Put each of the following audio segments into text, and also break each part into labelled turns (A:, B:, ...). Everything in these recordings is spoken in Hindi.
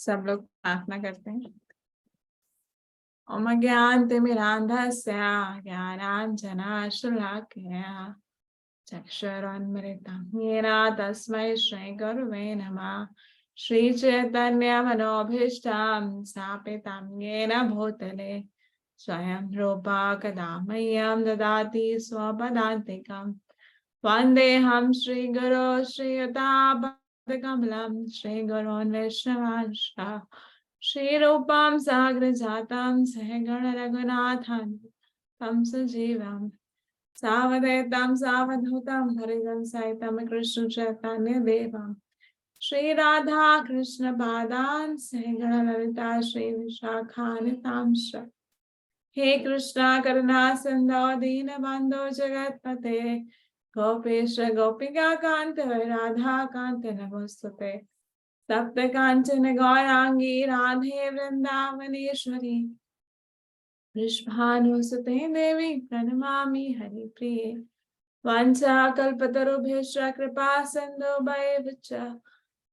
A: सब लोग प्रार्थना करते हैं। ओम ज्ञानतिमिरान्धस्य ज्ञानाञ्जनशलाकया चक्षुरुन्मिलितं येन तस्मै श्रीगुरवे नमः। श्रीचैतन्यमनोभीष्टं स्थापितं येन भूतले स्वयं रूपा कदा मह्यं ददाति स्वपदान्तिकं। वन्देऽहं श्रीगुरो श्रीयुतापदकमलं श्रीगुरोन् वैष्णवांश्च श्रीरूपां साग्रजातं सहगण रघुनाथं तं सजीवं सावधैतं सावधूतं हरिजन सहितं कृष्ण चैतन्य देवं श्री राधा कृष्ण पादान् सहगण ललिता श्री विशाखान्वितांश्च। हे कृष्णा करुणा सिन्धो दीनबन्धो जगत्पते गोपेश गोपिका कांत राधा कांत नमोस्तुते। सप्त कांचन गौरांगी राधे वृंदावनेश्वरी वृषभानुसुते देवी प्रणमामि हरिप्रिये। वाञ्छाकल्पतरुभ्यश्च कृपा सिन्धुभ्यश्च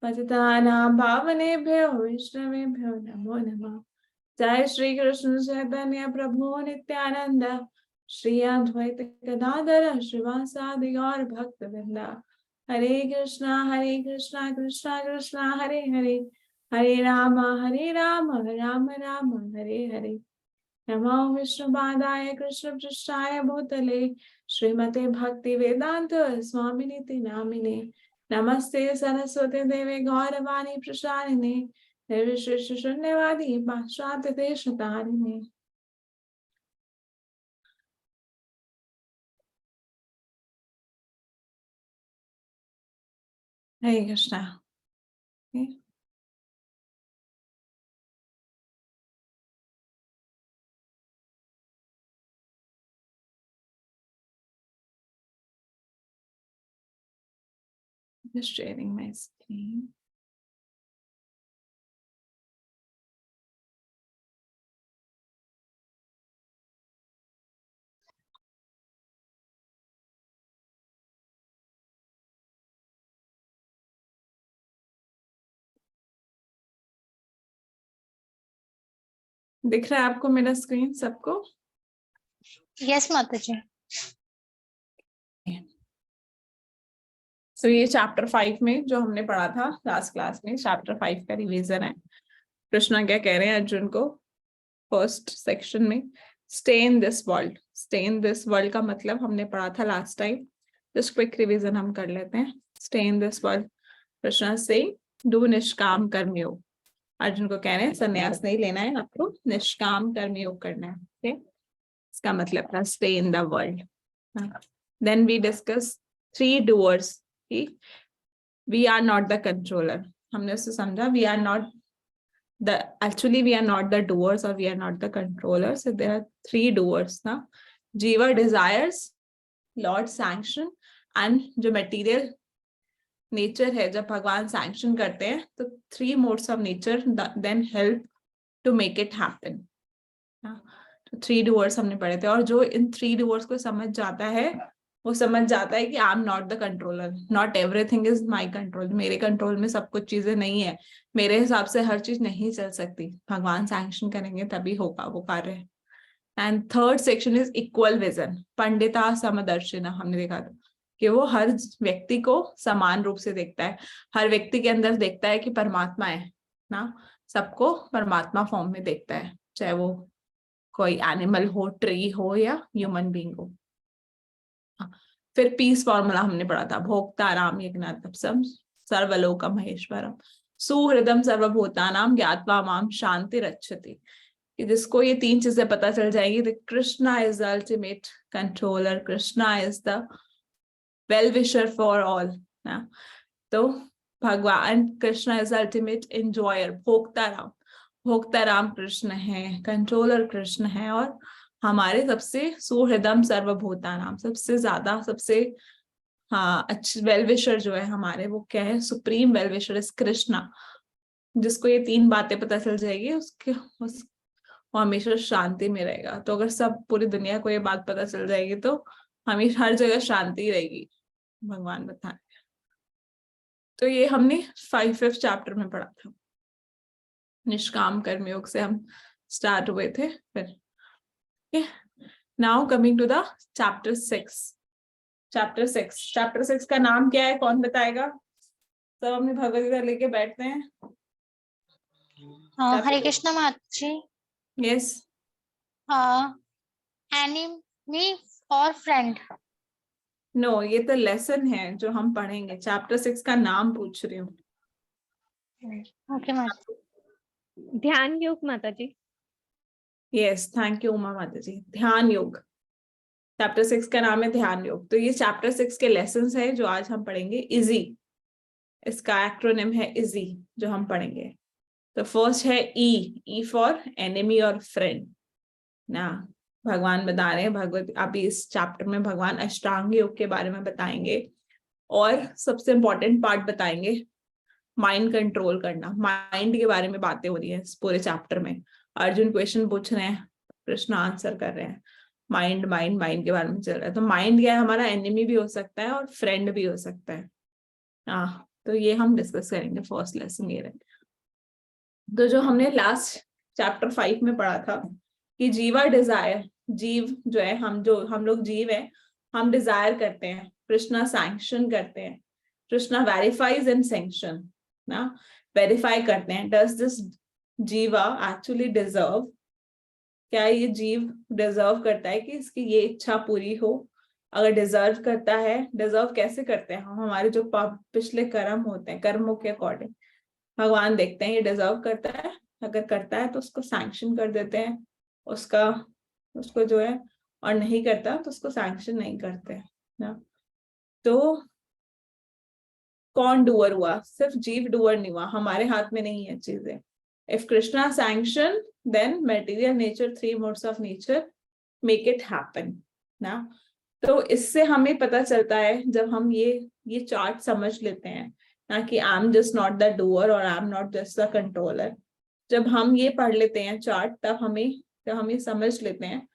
A: पतितानां पावनेभ्यो वैष्णवेभ्यो नमो नमः। जय श्री कृष्ण चैतन्य प्रभु नित्यानंद श्री अद्वैत गदाधर श्रीवासादि गौर भक्त वृंदा। हरे कृष्णा कृष्णा कृष्णा हरे हरे हरे राम राम राम हरे हरे। नमो विष्णुपादाय कृष्ण पृष्ठाय भूतले श्रीमते भक्ति वेदांत स्वामिनीति नामिने। नमस्ते सरस्वती देवे गौरवाणी प्रसारिणे निर्विशेष शून्यवादी पाश्चात्य देश तारिणे। हरे Krishna. Just sharing my screen. दिख रहा है आपको मेरा स्क्रीन सबको?
B: यस माता जी।
A: तो ये चैप्टर 5 में जो हमने पढ़ा था लास्ट क्लास में, चैप्टर 5 का रिवीजन है। कृष्णा क्या कह रहे हैं अर्जुन को फर्स्ट सेक्शन में? Stay in this world. Stay in this world का मतलब हमने पढ़ा था last time. Just quick revision हम कर लेते हैं। Stay in this world, Krishna से डू निष्काम कर्मयोग। अर्जुन को कह रहे हैं संन्यास नहीं लेना है, आपको निष्काम कर्मयोग करना है। okay? इसका मतलब था stay in the world. Then we discuss 3 doers. We are not the controller. हमने उससे समझा we are not actually we are not the doers or we are not the controllers. So there are 3 doers ना। जीवा desires, Lord sanction and जो material nature है जब भगवान sanction करते हैं तो 3 modes of nature then help to make it happen। तो 3 doers हमने पढ़े थे और जो इन 3 doers को समझ जाता है वो समझ जाता है कि I am not the controller, not everything is my control. मेरे कंट्रोल में सब कुछ चीजें नहीं है, मेरे हिसाब से हर चीज नहीं चल सकती, भगवान सैंक्शन करेंगे तभी होगा वो कार्य। And third section is equal vision, Pandita समदर्शिना। हमने देखा था कि वो हर व्यक्ति को समान रूप से देखता है, हर व्यक्ति के अंदर देखता है कि परमात्मा है ना, सबको परमात्मा फॉर्म में देखता है, चाहे वो कोई एनिमल हो, ट्री हो या ह्यूमन बीइंग हो। फिर पीस फॉर्मूला हमने पढ़ा था, भोक्ताराम यज्ञातपसम सर्वलोक महेश्वरम सुहृदम सर्वभूतानाम ज्ञात्वा माम शांति रक्षति। जिसको ये 3 चीजें पता चल जाएगी तो Krishna is the ultimate controller, Krishna is the well wisher for all ना। तो भगवान कृष्णा इज अल्टीमेट एंजॉयर। भोक्ताराम कृष्ण है, कंट्रोलर कृष्ण है, और हमारे सबसे सुहृदम सर्वभूतानाम सबसे ज्यादा सबसे अच्छे वेल विशर जो है हमारे, वो क्या है? Supreme well wisher is Krishna. जिसको ये 3 बातें पता चल जाएगी वो हमेशा शांति में रहेगा। तो अगर सब पूरी दुनिया को ये बात पता चल जाएगी तो हमेशा हर जगह शांति रहेगी, भगवान बताएं। तो ये हमने 5th चैप्टर में पढ़ा था। निष्काम कर्मयोग से हम स्टार्ट हुए थे। फिर now coming to the chapter 6। Chapter 6 का नाम क्या है, कौन बताएगा? सब अपनी भगवद गीता लेके बैठते हैं।
B: हरे कृष्ण माता जी।
A: यस।
B: एनिमी और फ्रेंड।
A: नो, ये तो लेसन है जो हम पढ़ेंगे। चैप्टर 6 का नाम पूछ रही हूँ।
B: ओके माता।
C: ध्यान योग माता जी।
A: यस, थैंक यू उमा माता जी। ध्यान योग, चैप्टर 6 का नाम है ध्यान योग। तो ये चैप्टर 6 के लेसन्स है जो आज हम पढ़ेंगे। इजी, इसका एक्रोनिम है इजी जो हम पढ़ेंगे। तो फर्स्ट है ई फॉर एनिमी और फ्रेंड ना। भगवान बता रहे हैं, भगवत अभी इस चैप्टर में भगवान अष्टांग योग के बारे में बताएंगे और सबसे इंपॉर्टेंट पार्ट बताएंगे, माइंड कंट्रोल करना। माइंड के बारे में बातें हो रही है इस पूरे चैप्टर में। अर्जुन क्वेश्चन पूछ रहे हैं, कृष्ण आंसर कर रहे हैं। माइंड माइंड माइंड के बारे में चल रहा है। तो माइंड क्या है, हमारा एनिमी भी हो सकता है और फ्रेंड भी हो सकता है। हाँ, तो ये हम डिस्कस करेंगे। फर्स्ट लेसन ये रहेगा। तो जो हमने लास्ट चैप्टर 5 में पढ़ा था कि जीवा डिजायर, जीव जो है, हम लोग जीव है, हम डिजायर करते हैं, कृष्णा सैंक्शन करते हैं, कृष्णा वेरीफाइज एंड सैंक्शन ना, वेरीफाई करते हैं। डज दिस जीवा एक्चुअली डिजर्व, क्या ये जीव डिजर्व करता है कि इसकी ये इच्छा पूरी हो? अगर डिजर्व करता है, डिजर्व कैसे करते हैं हम? हमारे जो पिछले कर्म होते हैं, कर्मों के अकॉर्डिंग भगवान देखते हैं ये डिजर्व करता है। अगर करता है तो उसको सैंक्शन कर देते हैं, उसको जो है, और नहीं करता तो उसको सैंक्शन नहीं करते ना। तो कौन डूअर हुआ? सिर्फ जीव डूअर नहीं हुआ, हमारे हाथ में नहीं है चीजें। If Krishna sanction, then material nature, 3 modes of nature make it happen ना। तो इससे हमें पता चलता है, जब हम ये चार्ट समझ लेते हैं ना, कि I am just not the doer और I am not just the controller. जब हम ये पढ़ लेते हैं चार्ट, जब हम ये समझ लेते हैं,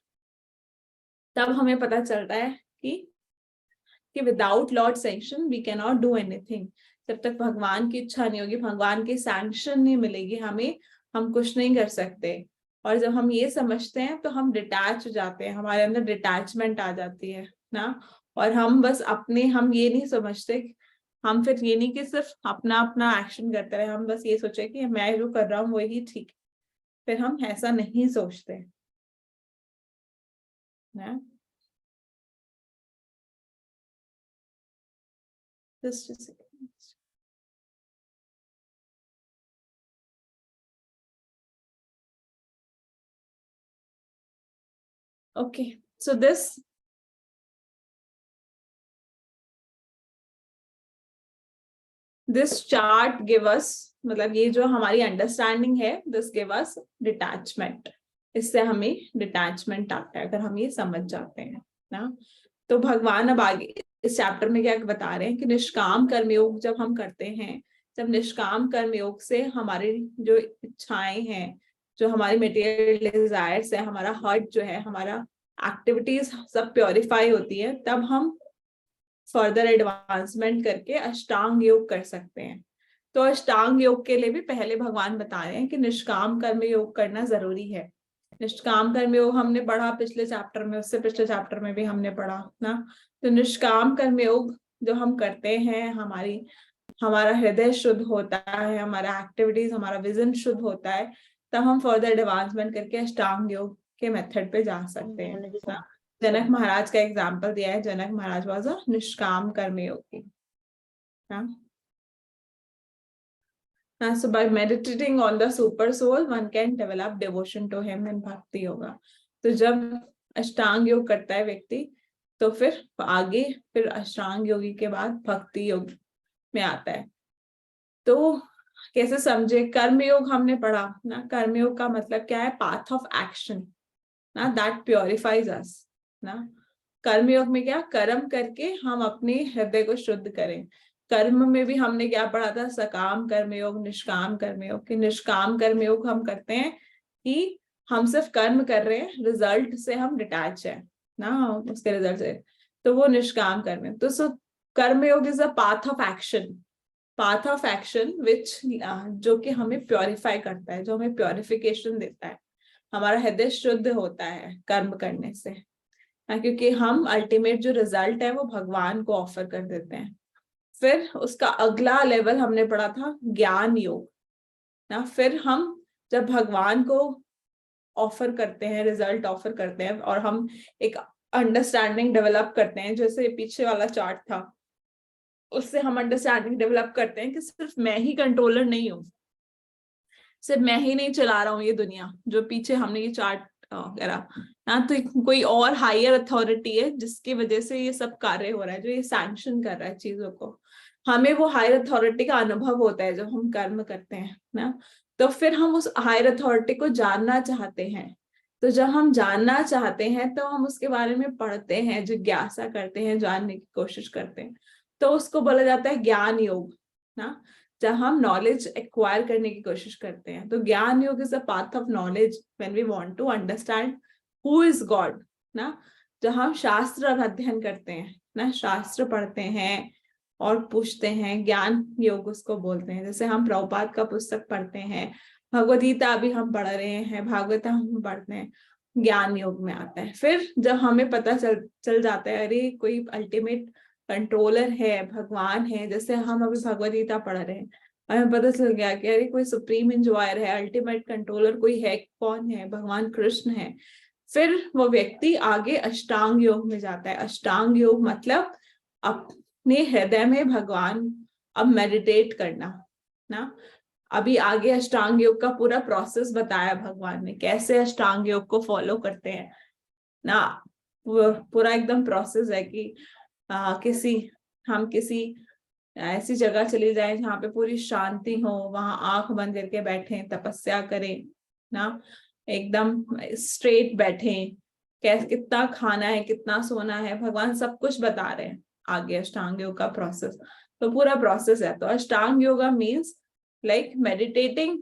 A: तब हमें पता चलता है कि without lord sanction we can not do anything. जब तक भगवान की इच्छा नहीं होगी, भगवान की सैंक्शन नहीं मिलेगी हमें, हम कुछ नहीं कर सकते। और जब हम ये समझते हैं तो हम डिटैच हो जाते हैं, हमारे अंदर डिटैचमेंट आ जाती है ना। और हम बस हम ये नहीं समझते, हम फिर ये नहीं कि सिर्फ अपना अपना एक्शन करते रहे, हम बस ये सोचे कि मैं जो कर रहा हूँ वही ठीक। फिर हम ऐसा नहीं सोचते ना। Just a second. Okay, so this chart give us, मतलब ये जो हमारी अंडरस्टैंडिंग है, this give us detachment। इससे हमें डिटैचमेंट आता है अगर हम ये समझ जाते हैं ना। तो भगवान अब आगे इस चैप्टर में क्या बता रहे हैं कि निष्काम कर्मयोग जब हम करते हैं, जब निष्काम कर्मयोग से हमारी जो इच्छाएं हैं, जो हमारी मटेरियल डिजायर्स है, हमारा हार्ट जो है, हमारा एक्टिविटीज सब प्योरीफाई होती है, तब हम फर्दर एडवांसमेंट करके अष्टांग योग कर सकते हैं। तो अष्टांग योग के लिए भी पहले भगवान बता रहे हैं कि निष्काम कर्म योग करना जरूरी है। निष्काम कर्म योग हमने पढ़ा पिछले चैप्टर में, उससे पिछले चैप्टर में भी हमने पढ़ा ना। तो निष्काम कर्म योग जो हम करते हैं, हमारा हृदय शुद्ध होता है, हमारा एक्टिविटीज, हमारा विजन शुद्ध होता है, तब हम फर्दर एडवांसमेंट करके अष्टांग योग के मेथड पे जा सकते हैं। जनक महाराज का एग्जाम्पल दिया है, जनक महाराज वाज अ निष्काम कर्मयोगी। So by meditating on the super soul, one can develop devotion to him in bhakti yoga। तो जब अष्टांग योग करता है व्यक्ति, तो फिर आगे फिर अष्टांग योगी के बाद भक्ति योग में आता है। तो कैसे समझे? कर्मयोग हमने पढ़ा ना, कर्मयोग का मतलब क्या है? पाथ ऑफ एक्शन ना, दैट प्योरिफाइज अस ना। कर्मयोग में क्या, कर्म करके हम अपने हृदय को शुद्ध करें। कर्म में भी हमने क्या पढ़ा था? सकाम कर्मयोग, निष्काम कर्मयोग। कि निष्काम कर्मयोग हम करते हैं कि हम सिर्फ कर्म कर रहे हैं, रिजल्ट से हम डिटैच है ना, उसके रिजल्ट से, तो वो निष्काम कर्म। तो कर्मयोग is a path of action path of action which जो कि हमें प्योरीफाई करता है, जो हमें प्योरिफिकेशन देता है, हमारा हृदय शुद्ध होता है कर्म करने से, क्योंकि हम अल्टीमेट जो रिजल्ट है वो भगवान को ऑफर कर देते हैं। फिर उसका अगला लेवल हमने पढ़ा था ज्ञान योग ना। फिर हम जब भगवान को ऑफर करते हैं, रिजल्ट ऑफर करते हैं, और हम एक अंडरस्टैंडिंग डेवलप करते हैं, जैसे पीछे वाला चार्ट था उससे हम अंडरस्टैंडिंग डेवलप करते हैं कि सिर्फ मैं ही कंट्रोलर नहीं हूँ, सिर्फ मैं ही नहीं चला रहा हूँ ये दुनिया, जो पीछे हमने ये चार्ट करा ना, तो कोई और हायर अथॉरिटी है जिसकी वजह से ये सब कार्य हो रहा है, जो ये सैंक्शन कर रहा है चीजों को। हमें वो हायर अथॉरिटी का अनुभव होता है जब हम कर्म करते हैं ना। तो फिर हम उस हायर अथॉरिटी को जानना चाहते हैं। तो जब हम जानना चाहते हैं तो हम उसके बारे में पढ़ते हैं, जिज्ञासा करते हैं, जानने की कोशिश करते हैं, तो उसको बोला जाता है ज्ञान योग ना। जब हम नॉलेज एक्वायर करने की कोशिश करते हैं, तो jnana yoga is a path of knowledge when we want to understand who is god ना। जब हम शास्त्र अध्ययन करते हैं ना, शास्त्र पढ़ते हैं और पूछते हैं, ज्ञान योग उसको बोलते हैं। जैसे हम प्रभुपाद का पुस्तक पढ़ते हैं, भगवद गीता अभी हम पढ़ रहे हैं, भागवत हम पढ़ते हैं, ज्ञान योग में आता है। फिर जब हमें पता चल जाता है अरे कोई अल्टीमेट कंट्रोलर है, भगवान है, जैसे हम अभी भगवद गीता पढ़ रहे हैं, हमें पता चल गया कि अरे कोई सुप्रीम इंजॉयर है, अल्टीमेट कंट्रोलर कोई है, कौन है, भगवान कृष्ण है। फिर वो व्यक्ति आगे अष्टांग योग में जाता है। अष्टांग योग मतलब अपने हृदय में भगवान अब मेडिटेट करना ना। अभी आगे अष्टांग योग का पूरा प्रोसेस बताया भगवान ने, कैसे अष्टांग योग को फॉलो करते हैं ना। पूरा एकदम प्रोसेस है कि हम किसी ऐसी जगह चली जाए जहाँ पे पूरी शांति हो, वहां आंख बंद करके बैठे, तपस्या करें ना, एकदम स्ट्रेट बैठे, कैसे कितना खाना है, कितना सोना है, भगवान सब कुछ बता रहे हैं आगे अष्टांग योग का प्रोसेस। तो पूरा प्रोसेस है। तो अष्टांग yoga means like meditating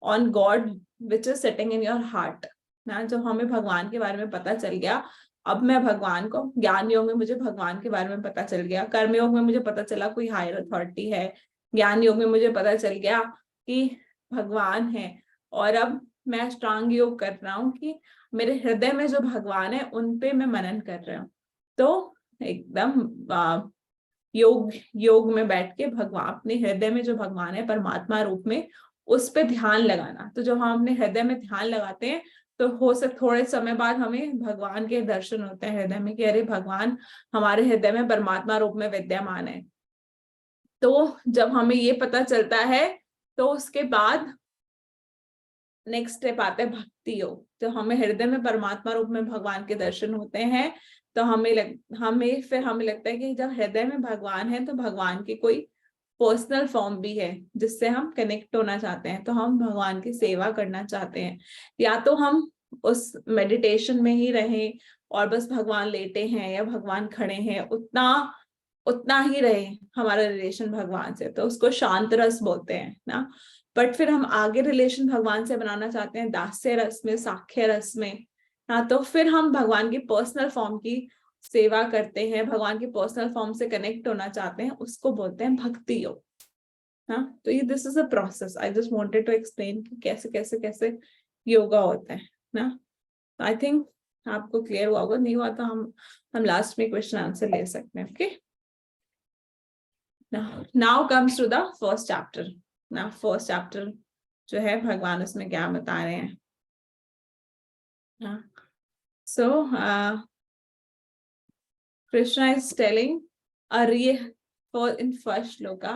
A: on God which is sitting in your heart ना। जब हमें भगवान के बारे में पता चल गया, अब मैं भगवान को, ज्ञान योग में मुझे भगवान के बारे में पता चल गया, कर्म योग में मुझे पता चला कोई हायर अथॉरिटी है, ज्ञान योग में मुझे पता चल गया कि भगवान है, और अब मैं अष्टांग योग कर रहा हूँ कि मेरे हृदय में जो भगवान है उन पे मैं मनन कर रहा हूँ। तो एकदम योग में बैठ के भगवान, अपने हृदय में जो भगवान है परमात्मा रूप में, उस पे ध्यान लगाना। तो जब हम अपने हृदय में ध्यान लगाते हैं तो हो सकता थोड़े समय बाद हमें भगवान के दर्शन होते हैं हृदय में, कि अरे भगवान हमारे हृदय में परमात्मा रूप में विद्यमान है। तो जब हमें ये पता चलता है तो उसके बाद नेक्स्ट स्टेप आता है भक्ति योग। तो हमें हृदय में परमात्मा रूप में भगवान के दर्शन होते हैं, तो हमें लगता है कि जब हृदय में भगवान है तो भगवान की कोई पर्सनल फॉर्म भी है जिससे हम कनेक्ट होना चाहते हैं, तो हम भगवान की सेवा करना चाहते हैं। या तो हम उस मेडिटेशन में ही रहें और बस भगवान लेटे हैं या भगवान खड़े हैं, उतना ही रहे हमारा रिलेशन भगवान से, तो उसको शांत रस बोलते हैं ना। बट फिर हम आगे रिलेशन भगवान से बनाना चाहते हैं दास्य रस में, साख्य रस में ना, तो फिर हम भगवान की पर्सनल फॉर्म की सेवा करते हैं, भगवान की पर्सनल फॉर्म से कनेक्ट होना चाहते हैं, उसको बोलते हैं भक्ति योग। हाँ, तो ये this is a process. I just wanted to explain कि कैसे कैसे कैसे योगा होता है ना। आई थिंक आपको क्लियर हुआ होगा, नहीं हुआ तो हम लास्ट में क्वेश्चन आंसर ले सकते हैं। Okay, now comes to the first chapter ना। फर्स्ट चैप्टर जो है भगवान उसमें क्या बता रहे हैं। सो Krishna is telling a real, in first shloka,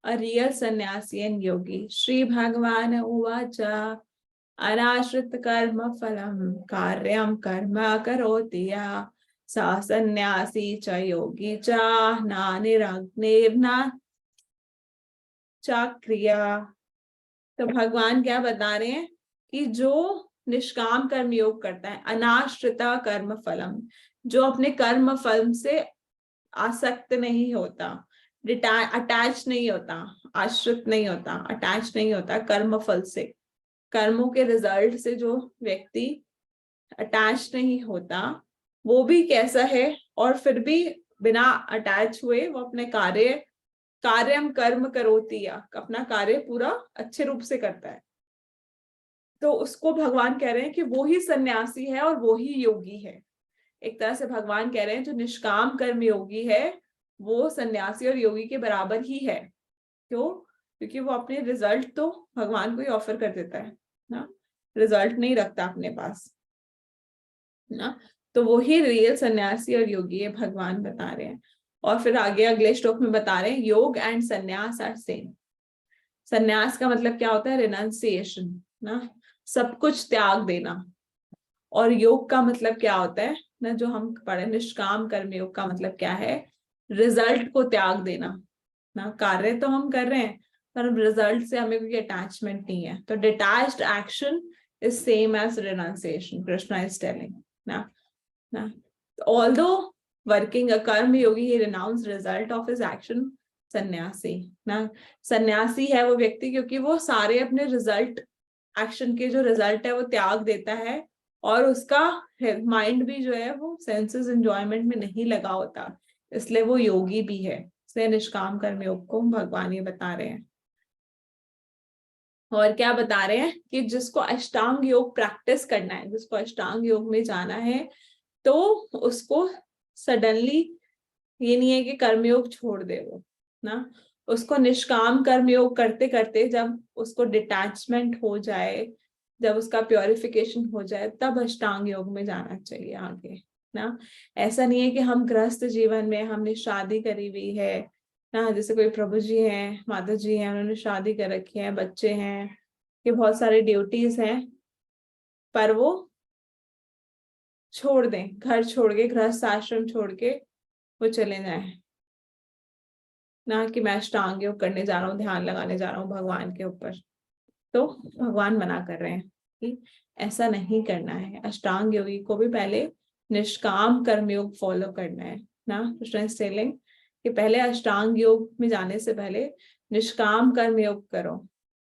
A: a real sannyasi and yogi. Shri Bhagavan uvacha anashrit karma phalam karyam karma karoti ya sa sannyasi cha yogi cha na niragnerna cha kriya. तो भगवान क्या बता रहे हैं कि जो निष्काम कर्म योग करता है, अनाश्रिता कर्म फलम, जो अपने कर्म फल से आसक्त नहीं होता, अटैच नहीं होता, आश्रित नहीं होता, अटैच नहीं होता कर्म फल से, कर्मों के रिजल्ट से जो व्यक्ति अटैच नहीं होता, वो भी कैसा है, और फिर भी बिना अटैच हुए वो अपने कार्य कार्यम कर्म करोति, या अपना कार्य पूरा अच्छे रूप से करता है, तो उसको भगवान कह रहे हैं कि वो ही सन्यासी है और वो ही योगी है। एक तरह से भगवान कह रहे हैं जो निष्काम कर्म योगी है वो सन्यासी और योगी के बराबर ही है। क्यों? क्योंकि वो अपने रिजल्ट तो भगवान को ही ऑफर कर देता है ना, रिजल्ट नहीं रखता अपने पास ना, तो वो ही रियल सन्यासी और योगी है, भगवान बता रहे हैं। और फिर आगे अगले श्लोक में बता रहे हैं योग एंड सन्यास आर सेम। सन्यास का मतलब क्या होता है? रिनाउंसिएशन ना, सब कुछ त्याग देना। और योग का मतलब क्या होता है ना, जो हम पढ़े निष्काम कर्म योग का मतलब क्या है? रिजल्ट को त्याग देना ना, कार्य तो हम कर रहे हैं पर रिजल्ट से हमें कोई अटैचमेंट नहीं है। तो detached action is same as renunciation, Krishna is telling ना। Although working a karma yogi, he renounce result of his action. Sannyasi ना, सन्यासी है वो व्यक्ति क्योंकि वो सारे अपने रिजल्ट, एक्शन के जो रिजल्ट है वो त्याग देता है, और उसका माइंड भी जो है वो सेंसेस एंजॉयमेंट में नहीं लगा होता, इसलिए वो योगी भी है। इसलिए निष्काम कर्म योग को भगवान ये बता रहे हैं। और क्या बता रहे हैं कि जिसको अष्टांग योग प्रैक्टिस करना है, जिसको अष्टांग योग में जाना है, तो उसको सडनली ये नहीं है कि कर्मयोग छोड़ दे वो ना, उसको निष्काम कर्मयोग करते करते जब उसको डिटैचमेंट हो जाए, जब उसका प्योरिफिकेशन हो जाए, तब अष्टांग योग में जाना चाहिए आगे ना। ऐसा नहीं है कि हम गृहस्थ जीवन में, हमने शादी करी हुई है ना, जैसे कोई प्रभु जी हैं, माता जी हैं, उन्होंने शादी कर रखी है, बच्चे हैं, ये बहुत सारे ड्यूटीज हैं, पर वो छोड़ दें, घर छोड़ के, गृहस्थ आश्रम छोड़ के वो चले जाएं ना, कि मैं अष्टांग योग करने जा रहा हूँ, ध्यान लगाने जा रहा हूँ भगवान के ऊपर। तो भगवान मना कर रहे हैं कि ऐसा नहीं करना है। अष्टांग योगी को भी पहले निष्काम कर्मयोग फॉलो करना है ना। कृष्ण इज टेलिंग कि पहले अष्टांग योग में जाने से पहले निष्काम कर्मयोग करो,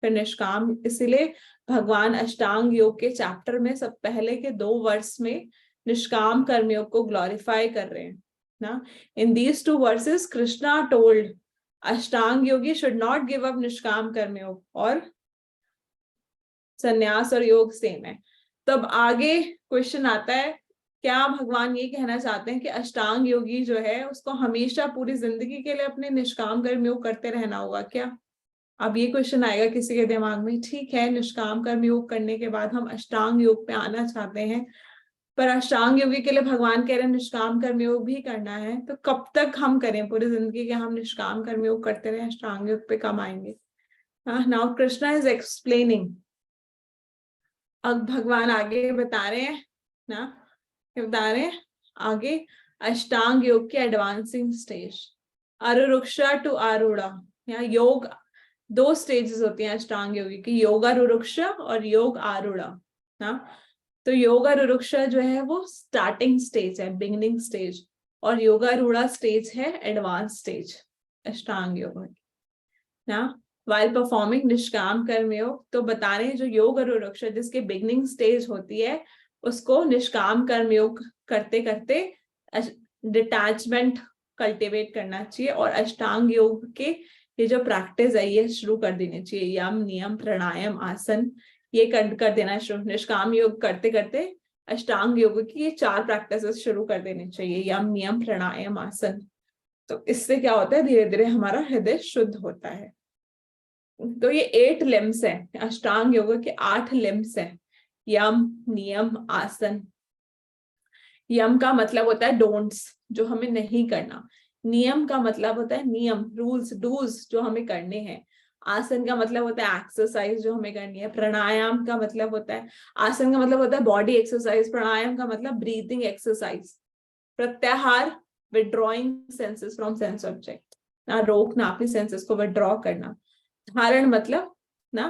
A: फिर निष्काम। इसीलिए भगवान अष्टांग योग के चैप्टर में सब पहले के 2 वर्ष में निष्काम कर्मयोग को ग्लोरीफाई कर रहे हैं ना। In these 2 versus Krishna told Ashtanga Yogi should not give up निष्काम कर्मयोग, और संन्यास और योग सेम है। तब आगे क्वेश्चन आता है, क्या भगवान ये कहना चाहते हैं कि अष्टांग योगी जो है उसको हमेशा पूरी जिंदगी के लिए अपने निष्काम कर्म योग करते रहना होगा क्या? अब ये क्वेश्चन आएगा किसी के दिमाग में। ठीक है, निष्काम कर्म योग करने के बाद हम अष्टांग योग पे आना चाहते हैं, पर अष्टांग योगी के लिए भगवान कह रहे हैं निष्काम कर्म योग भी करना है, तो कब तक हम करें? पूरी जिंदगी के हम निष्काम कर्म योग करते रहे, अष्टांग योग पे कब आएंगे? Now Krishna is explaining. अब भगवान आगे बता रहे हैं ना, बता रहे हैं आगे अष्टांग योग के एडवांसिंग स्टेज, आरुरुक्षा टू आरूढ़ा। यहाँ योग 2 स्टेजेस होती हैं अष्टांग योगी की, योगारूढ़ा और योग आरूढ़ा ना। तो योगारूढ़ा जो है वो स्टार्टिंग स्टेज है, बिगिनिंग स्टेज, और योगारूढ़ा स्टेज है एडवांस स्टेज अष्टांग योग ना। वाइल परफॉर्मिंग निष्काम कर्म योग, तो बता रहे हैं जो योग आरूढ़ा जिसके बिगिनिंग स्टेज होती है, उसको निष्काम कर्म योग करते करते डिटैचमेंट कल्टिवेट करना चाहिए, और अष्टांग योग के ये जो प्रैक्टिस है ये शुरू कर देनी चाहिए। यम, नियम, प्राणायाम, आसन, ये कर देना शुरू। निष्काम योग करते करते अष्टांग योग की ये 4 प्रैक्टिसेस शुरू कर देनी चाहिए, यम, नियम, प्राणायाम, आसन। तो इससे क्या होता है, धीरे धीरे हमारा हृदय शुद्ध होता है। तो ये 8 लिम्स है, अष्टांग योग के 8 लिम्स है, यम, नियम, आसन। यम का मतलब होता है डोंट्स, जो हमें नहीं करना। नियम का मतलब होता है नियम, रूल्स, डूज, जो हमें करने हैं। आसन का मतलब होता है एक्सरसाइज जो हमें करनी है। प्राणायाम का मतलब होता है, आसन का मतलब होता है बॉडी एक्सरसाइज, प्राणायाम का मतलब ब्रीथिंग एक्सरसाइज। प्रत्याहार, withdrawing senses from sense object ना, रोकना, अपनी सेंसेस को विड्रॉ करना। धारण मतलब ना,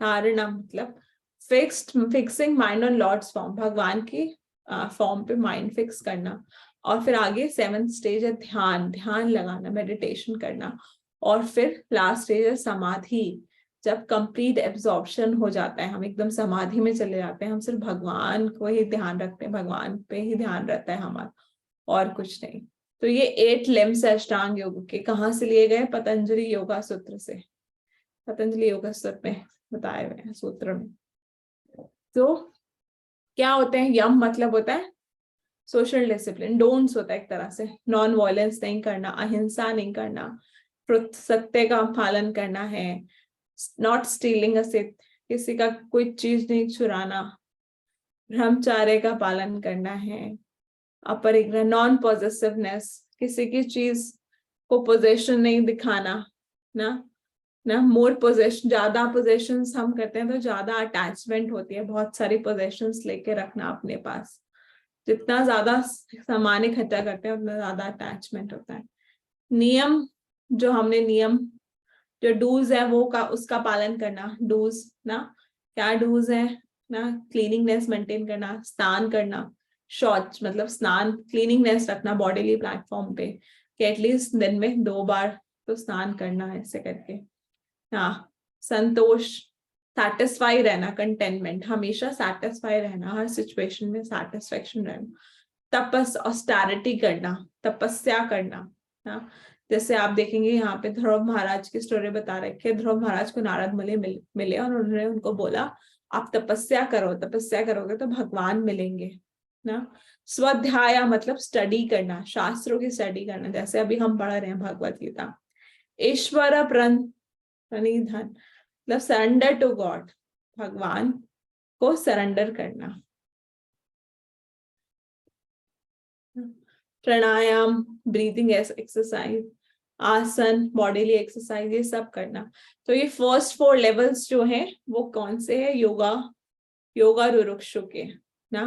A: धारणा मतलब fixing mind on lord's form, भगवान की फॉर्म पे माइंड फिक्स करना। और फिर आगे 7th स्टेज है ध्यान, ध्यान लगाना, मेडिटेशन करना। और फिर लास्ट स्टेज है समाधि, जब कंप्लीट एब्जॉर्प्शन हो जाता है, हम एकदम समाधि में चले जाते हैं, हम सिर्फ भगवान को ही ध्यान रखते हैं, भगवान पे ही ध्यान रहता है हमारा, और कुछ नहीं तो ये 8 लिम्स है अष्टांग योग के, कहाँ से लिए गए? पतंजलि योगा सूत्र से, पतंजलि योगा सूत्र में बताए हुए हैं, सूत्र में। तो क्या होते हैं? यम मतलब होता है सोशल डिसिप्लिन, डोंट्स होता है एक तरह से, नॉन वायलेंस नहीं करना, अहिंसा नहीं करना, ट्रुथ सत्य का पालन करना है, नॉट स्टीलिंग असित, किसी का कोई चीज नहीं चुराना, ब्रह्मचार्य का पालन करना है, अपरिग्रह नॉन पॉजेसिवनेस, किसी की चीज को पोजेशन नहीं दिखाना ना मोर पोजेशन, ज्यादा पोजेशंस हम करते हैं तो ज्यादा अटैचमेंट होती है, बहुत सारी पोजेशंस लेके रखना अपने पास, जितना ज्यादा सामान इकट्ठा करते हैं उतना ज्यादा अटैचमेंट होता है। नियम, जो हमने नियम जो डूज है वो का उसका पालन करना, डूज ना क्या डूज है ना, क्लीनिंगनेस मेंटेन करना, स्नान करना, शौच मतलब स्नान, क्लीनिंगनेस रखना बॉडीली प्लेटफॉर्म पे कि एटलीस्ट दिन में 2 बार तो स्नान करना, ऐसे करके। हाँ, संतोष, सैटिस्फाई रहना, कंटेनमेंट, हमेशा सैटिस्फाई रहना, हर सिचुएशन में सैटिस्फैक्शन रहना। तपस, ऑस्टेरिटी करना, तपस्या करना ना, जैसे आप देखेंगे यहाँ पे ध्रुव महाराज की स्टोरी बता रखी है। ध्रुव महाराज को नारद मुनि मिले और उन्होंने उनको बोला आप तपस्या करो, तपस्या करोगे तो भगवान मिलेंगे ना। स्वाध्याय मतलब स्टडी करना, शास्त्रों की स्टडी करना, जैसे अभी हम पढ़ रहे हैं भगवत गीता। ईश्वर प्रणिधान मतलब सरेंडर टू गॉड, भगवान को सरेंडर करना। प्राणायाम, ब्रीदिंग एक्सरसाइज, आसन, बॉडीली एक्सरसाइज, ये सब करना। तो ये फर्स्ट 4 लेवल्स जो हैं वो कौन से है? योगा रुरुक्षु के ना।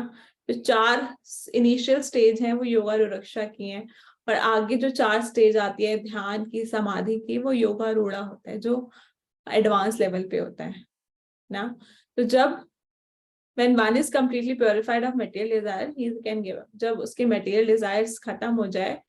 A: जो 4 इनिशियल स्टेज हैं वो योगा रुरुक्षा की हैं, और आगे जो 4 स्टेज आती है ध्यान की, समाधि की, वो योगा रूढ़ा होता है, जो एडवांस लेवल पे होता है ना। तो जब when one is completely purified of material desire, he can give up. जब उसके material desires खत्म हो जाए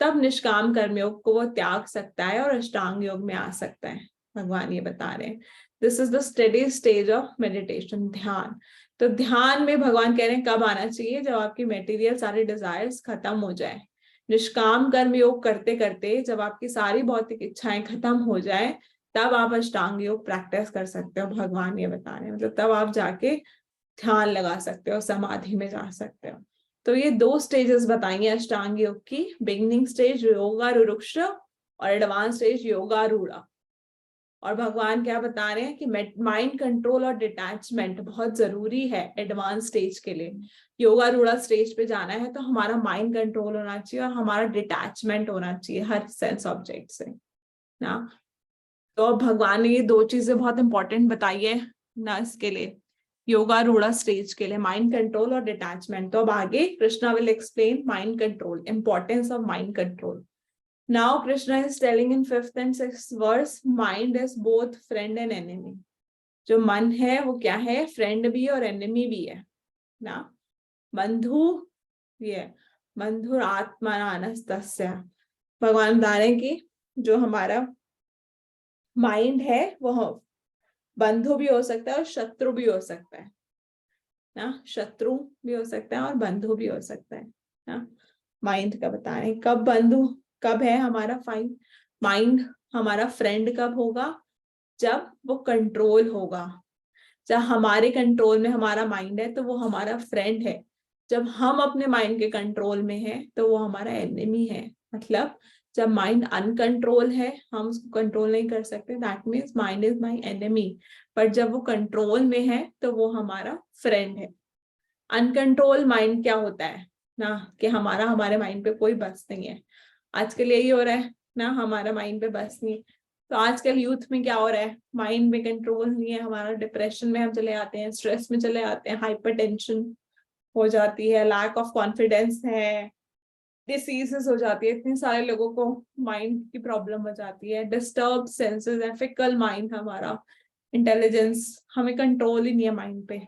A: तब निष्काम कर्म योग को वो त्याग सकता है और अष्टांग योग में आ सकता है, भगवान ये बता रहे हैं। This is the steady stage of meditation, ध्यान। तो ध्यान में भगवान कह रहे हैं कब आना चाहिए? जब आपकी मेटीरियल सारे डिजायर्स खत्म हो जाए। निष्काम कर्म योग करते करते जब आपकी सारी भौतिक इच्छाएं खत्म हो जाए तब आप अष्टांग योग प्रैक्टिस कर सकते हो, भगवान ये बता रहे हैं। मतलब तब आप जाके ध्यान लगा सकते हो, समाधि में जा सकते हो। तो ये 2 स्टेजेस बताएंगे अष्टांग योग की, बिगिनिंग स्टेज योगा रुरुक्ष और एडवांस स्टेज योगा रूढ़ा। और भगवान क्या बता रहे हैं कि माइंड कंट्रोल और डिटैचमेंट बहुत जरूरी है एडवांस स्टेज के लिए। योगा रूढ़ा स्टेज पे जाना है तो हमारा माइंड कंट्रोल होना चाहिए और हमारा डिटैचमेंट होना चाहिए हर सेंस ऑब्जेक्ट से ना। तो भगवान ने ये 2 चीजें बहुत इंपॉर्टेंट बताई है ना इसके लिए, योगा रूढ़ा स्टेज के लिए, माइंड कंट्रोल और डिटैचमेंट। तो अब आगे Krishna will explain mind control, importance of mind control. Now Krishna is telling in 5th and 6th verse, mind is both friend and enemy. जो मन है वो क्या है? फ्रेंड भी और एनिमी भी है ना, बंधु भी है। बंधुर आत्मानस्तस्य, भगवान बता रहे हैं कि जो हमारा माइंड है वो बंधु भी हो सकता है और शत्रु भी हो सकता है ना, शत्रु भी हो सकता है और बंधु भी हो सकता है ना। माइंड का बता रहे हैं कब बंधु कब है हमारा माइंड, हमारा फ्रेंड कब होगा? जब वो कंट्रोल होगा। जब हमारे कंट्रोल में हमारा माइंड है तो वो हमारा फ्रेंड है। जब हम अपने माइंड के कंट्रोल में है तो वो हमारा एनिमी है। मतलब जब माइंड अनकंट्रोल है, हम उसको कंट्रोल नहीं कर सकते, that means mind is my enemy. पर जब वो कंट्रोल में है तो वो हमारा फ्रेंड है। अनकंट्रोल माइंड क्या होता है ना, कि हमारे माइंड पे कोई बस नहीं है। आजकल यही हो रहा है ना, हमारा माइंड पे बस नहीं। तो आजकल यूथ में क्या हो रहा है, माइंड में कंट्रोल नहीं है हमारा, डिप्रेशन में हम चले आते हैं, स्ट्रेस में चले आते हैं, हाइपर टेंशन हो जाती है, लैक ऑफ कॉन्फिडेंस है, डिसीजेस हो जाती है, इतने सारे लोगों को माइंड की प्रॉब्लम हो जाती है, डिस्टर्ब सेंसेस है, फिकल माइंड, हमारा इंटेलिजेंस, हमें कंट्रोल ही नहीं है माइंड पे,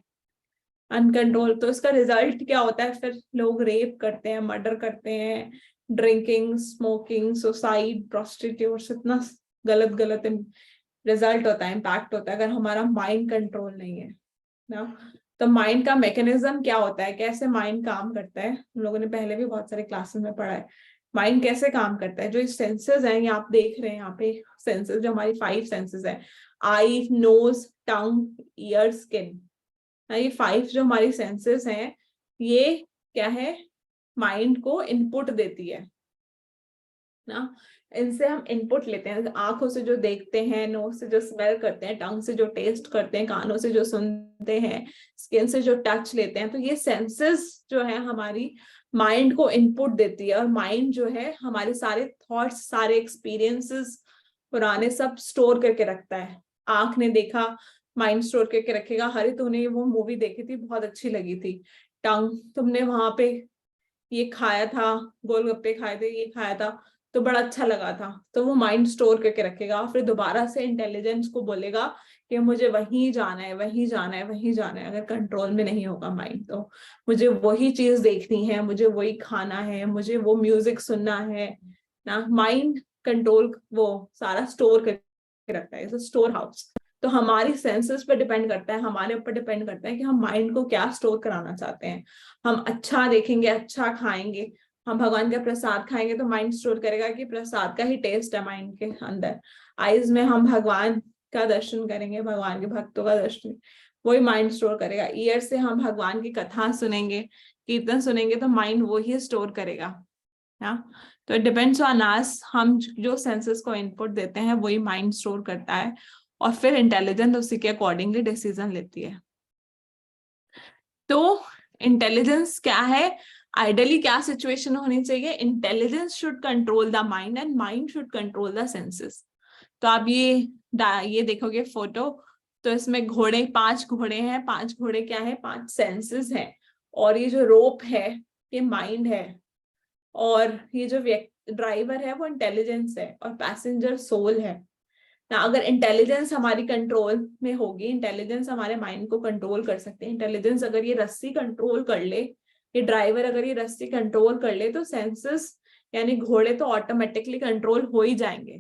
A: अनकंट्रोल। तो इसका रिजल्ट क्या होता है? फिर लोग रेप करते हैं, मर्डर करते हैं, ड्रिंकिंग, स्मोकिंग, सुसाइड, प्रोस्टिट्यूट्स, इतना गलत रिजल्ट होता है, इम्पैक्ट होता है अगर हमारा माइंड कंट्रोल नहीं है ना। तो माइंड का मैकेनिज्म क्या होता है, कैसे माइंड काम करता है, हम लोगों ने पहले भी बहुत सारे क्लासेस में पढ़ा है। माइंड कैसे काम करता है, जो सेंसेस हैं ये आप देख रहे हैं यहाँ पे, सेंसेस जो हमारी 5 सेंसेस है, आई, नोज, टंग, ईयर, स्किन, ये 5 जो हमारी सेंसेस हैं, ये क्या है, माइंड को इनपुट देती है ना। इनसे हम इनपुट लेते हैं, आंखों से जो देखते हैं, नोज से जो स्मेल करते हैं, टंग से जो टेस्ट करते हैं, कानों से जो सुनते हैं, स्किन से जो टच लेते हैं, तो ये सेंसेस जो है हमारी माइंड को इनपुट देती है। और माइंड जो है हमारे सारे थॉट्स, सारे एक्सपीरियंसेस पुराने सब स्टोर करके रखता है। आंख ने देखा, माइंड स्टोर करके रखेगा, हरे तूने वो मूवी देखी थी, बहुत अच्छी लगी थी। टंग, तुमने वहां पे ये खाया था, गोलगप्पे खाए थे, ये खाया था तो बड़ा अच्छा लगा था, तो वो माइंड स्टोर करके रखेगा। फिर दोबारा से इंटेलिजेंस को बोलेगा कि मुझे वहीं जाना है, वहीं जाना है, वहीं जाना है। अगर कंट्रोल में नहीं होगा माइंड तो मुझे वही चीज देखनी है, मुझे वही खाना है, मुझे वो म्यूजिक सुनना है ना। माइंड कंट्रोल वो सारा स्टोर करके रखता है, स्टोर हाउस। तो हमारी सेंसेस पे डिपेंड करता है, हमारे ऊपर डिपेंड करता है कि हम माइंड को क्या स्टोर कराना चाहते हैं। हम अच्छा देखेंगे, अच्छा खाएंगे, हम भगवान का प्रसाद खाएंगे तो माइंड स्टोर करेगा कि प्रसाद का ही टेस्ट है माइंड के अंदर। आईज में हम भगवान का दर्शन करेंगे, भगवान के भक्तों का दर्शन, वही माइंड स्टोर करेगा। ईयर से हम भगवान की कथा सुनेंगे, कीर्तन सुनेंगे तो माइंड वो ही स्टोर करेगा ना। तो इट डिपेंड्स ऑन अस, हम जो सेंसेस को इनपुट देते हैं वही माइंड स्टोर करता है, और फिर इंटेलिजेंस उसी के अकॉर्डिंगली डिसीजन लेती है। तो इंटेलिजेंस क्या है, आइडियली क्या सिचुएशन होनी चाहिए, intelligence should control the mind and mind should control the senses. तो आप ये देखोगे फोटो, तो इसमें घोड़े, 5 घोड़े हैं। 5 घोड़े क्या है, 5 सेंसेस हैं। और ये जो रोप है ये माइंड है, और ये जो ड्राइवर है वो इंटेलिजेंस है, और पैसेंजर सोल है ना। अगर इंटेलिजेंस हमारी कंट्रोल में होगी, इंटेलिजेंस हमारे माइंड को कंट्रोल कर सकते हैं। इंटेलिजेंस अगर ये रस्सी कंट्रोल कर ले, ये ड्राइवर अगर ये रस्सी कंट्रोल कर ले, तो सेंसेस यानी घोड़े तो ऑटोमेटिकली कंट्रोल हो ही जाएंगे,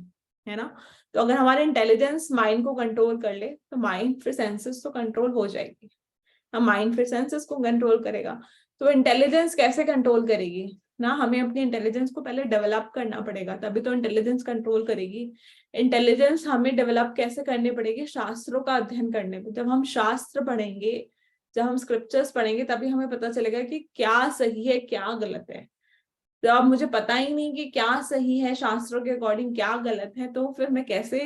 A: है ना। तो अगर हमारे इंटेलिजेंस माइंड को कंट्रोल कर ले तो माइंड फिर सेंसेस तो कंट्रोल हो जाएगी, हम माइंड फिर सेंसेस को कंट्रोल करेगा। तो इंटेलिजेंस कैसे कंट्रोल करेगी ना, हमें अपनी इंटेलिजेंस को पहले डेवलप करना पड़ेगा, तभी तो इंटेलिजेंस कंट्रोल करेगी। इंटेलिजेंस हमें डेवलप कैसे करनी पड़ेगी, शास्त्रों का अध्ययन करने पे। जब हम शास्त्र पढ़ेंगे, जब हम स्क्रिप्चर्स पढ़ेंगे, तभी हमें पता चलेगा कि क्या सही है क्या गलत है। जब अब मुझे पता ही नहीं कि क्या सही है शास्त्रों के अकॉर्डिंग, क्या गलत है, तो फिर मैं कैसे